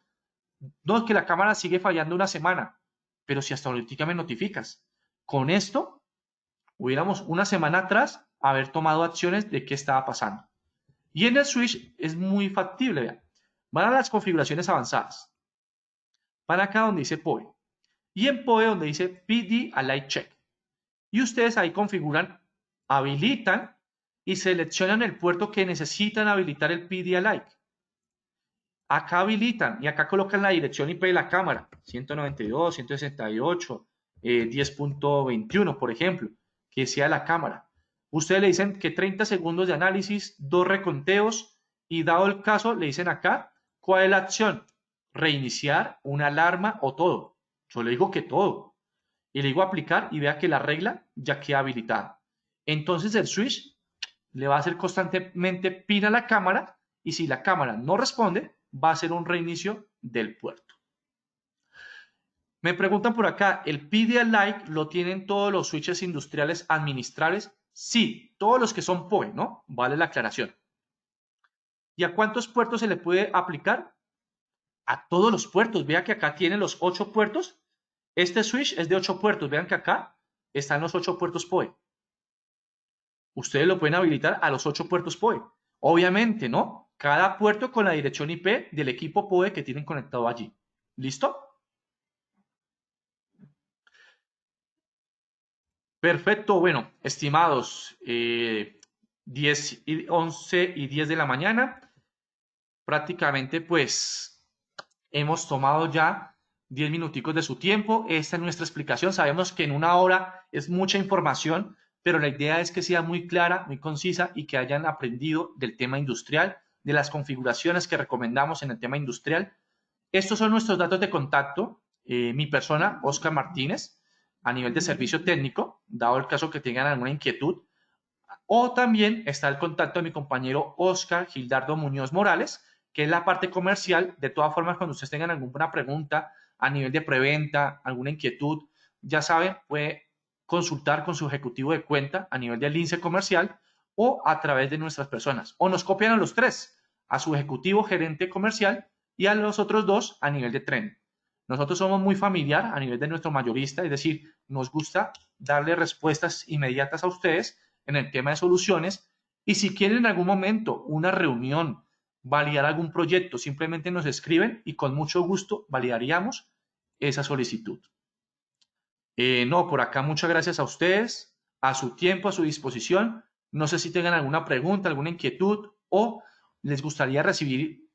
No, es que la cámara sigue fallando una semana, pero si hasta ahorita me notificas. Con esto, hubiéramos una semana atrás haber tomado acciones de qué estaba pasando. Y en el switch es muy factible. Vean. Van a las configuraciones avanzadas. Van acá donde dice PoE. Y en PoE donde dice PD Align Check. Y ustedes ahí configuran, habilitan y seleccionan el puerto que necesitan habilitar el PD Align. Acá habilitan y acá colocan la dirección IP de la cámara, 192, 168, 10.21, por ejemplo, que sea la cámara. Ustedes le dicen que 30 segundos de análisis, 2 reconteos y dado el caso le dicen acá cuál es la acción, reiniciar, una alarma o todo. Yo le digo que todo y le digo aplicar y vea que la regla ya queda habilitada. Entonces el switch le va a hacer constantemente pin a la cámara y si la cámara no responde, va a ser un reinicio del puerto. Me preguntan por acá, ¿el PD Align lo tienen todos los switches industriales administrables? Sí, todos los que son PoE, ¿no? Vale la aclaración. ¿Y a cuántos puertos se le puede aplicar? A todos los puertos. Vean que acá tienen los 8 puertos. Este switch es de 8 puertos. Vean que acá están los 8 puertos PoE. Ustedes lo pueden habilitar a los 8 puertos PoE. Obviamente, ¿no? Cada puerto con la dirección IP del equipo PoE que tienen conectado allí. ¿Listo? Perfecto. Bueno, estimados, 10 y 11 y 10 de la mañana. Prácticamente, pues, hemos tomado ya 10 minuticos de su tiempo. Esta es nuestra explicación. Sabemos que en una hora es mucha información, pero la idea es que sea muy clara, muy concisa y que hayan aprendido del tema industrial, de las configuraciones que recomendamos en el tema industrial. Estos son nuestros datos de contacto. Mi persona, Oscar Martínez, a nivel de servicio técnico, dado el caso que tengan alguna inquietud. O también está el contacto de mi compañero Oscar Gildardo Muñoz Morales, que es la parte comercial. De todas formas, cuando ustedes tengan alguna pregunta a nivel de preventa, alguna inquietud, ya saben, puede consultar con su ejecutivo de cuenta a nivel del lince comercial o a través de nuestras personas. O nos copian a los tres, a su ejecutivo gerente comercial y a los otros dos a nivel de tren. Nosotros somos muy familiar a nivel de nuestro mayorista, es decir, nos gusta darle respuestas inmediatas a ustedes en el tema de soluciones, y si quieren en algún momento una reunión, validar algún proyecto, simplemente nos escriben y con mucho gusto validaríamos esa solicitud. No, por acá muchas gracias a ustedes, a su tiempo, a su disposición. No sé si tengan alguna pregunta, alguna inquietud o les gustaría recibir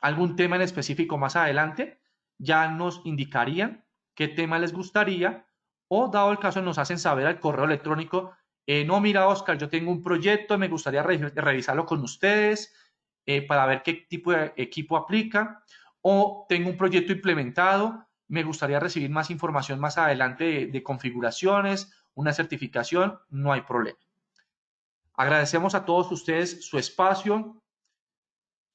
algún tema en específico más adelante. Ya nos indicarían qué tema les gustaría o, dado el caso, nos hacen saber al correo electrónico, no, mira, Oscar, yo tengo un proyecto, me gustaría revisarlo con ustedes para ver qué tipo de equipo aplica, o tengo un proyecto implementado, me gustaría recibir más información más adelante de configuraciones, una certificación, no hay problema. Agradecemos a todos ustedes su espacio,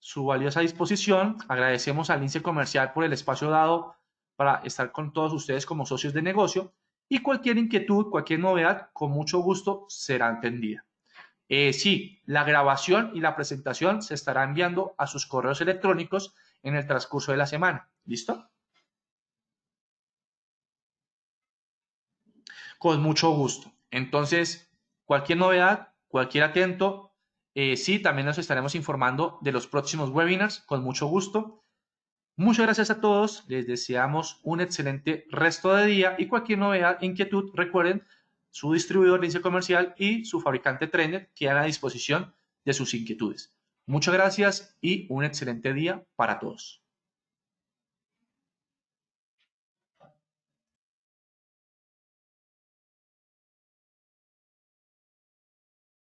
su valiosa disposición. Agradecemos al Lince Comercial por el espacio dado para estar con todos ustedes como socios de negocio, y cualquier inquietud, cualquier novedad, con mucho gusto será entendida. Sí, la grabación y la presentación se estará enviando a sus correos electrónicos en el transcurso de la semana. ¿Listo? Con mucho gusto. Entonces, cualquier novedad, cualquier atento, sí, también nos estaremos informando de los próximos webinars, con mucho gusto. Muchas gracias a todos, les deseamos un excelente resto de día, y cualquier novedad, inquietud, recuerden, su distribuidor Lince Comercial y su fabricante Trennet quedan a disposición de sus inquietudes. Muchas gracias y un excelente día para todos.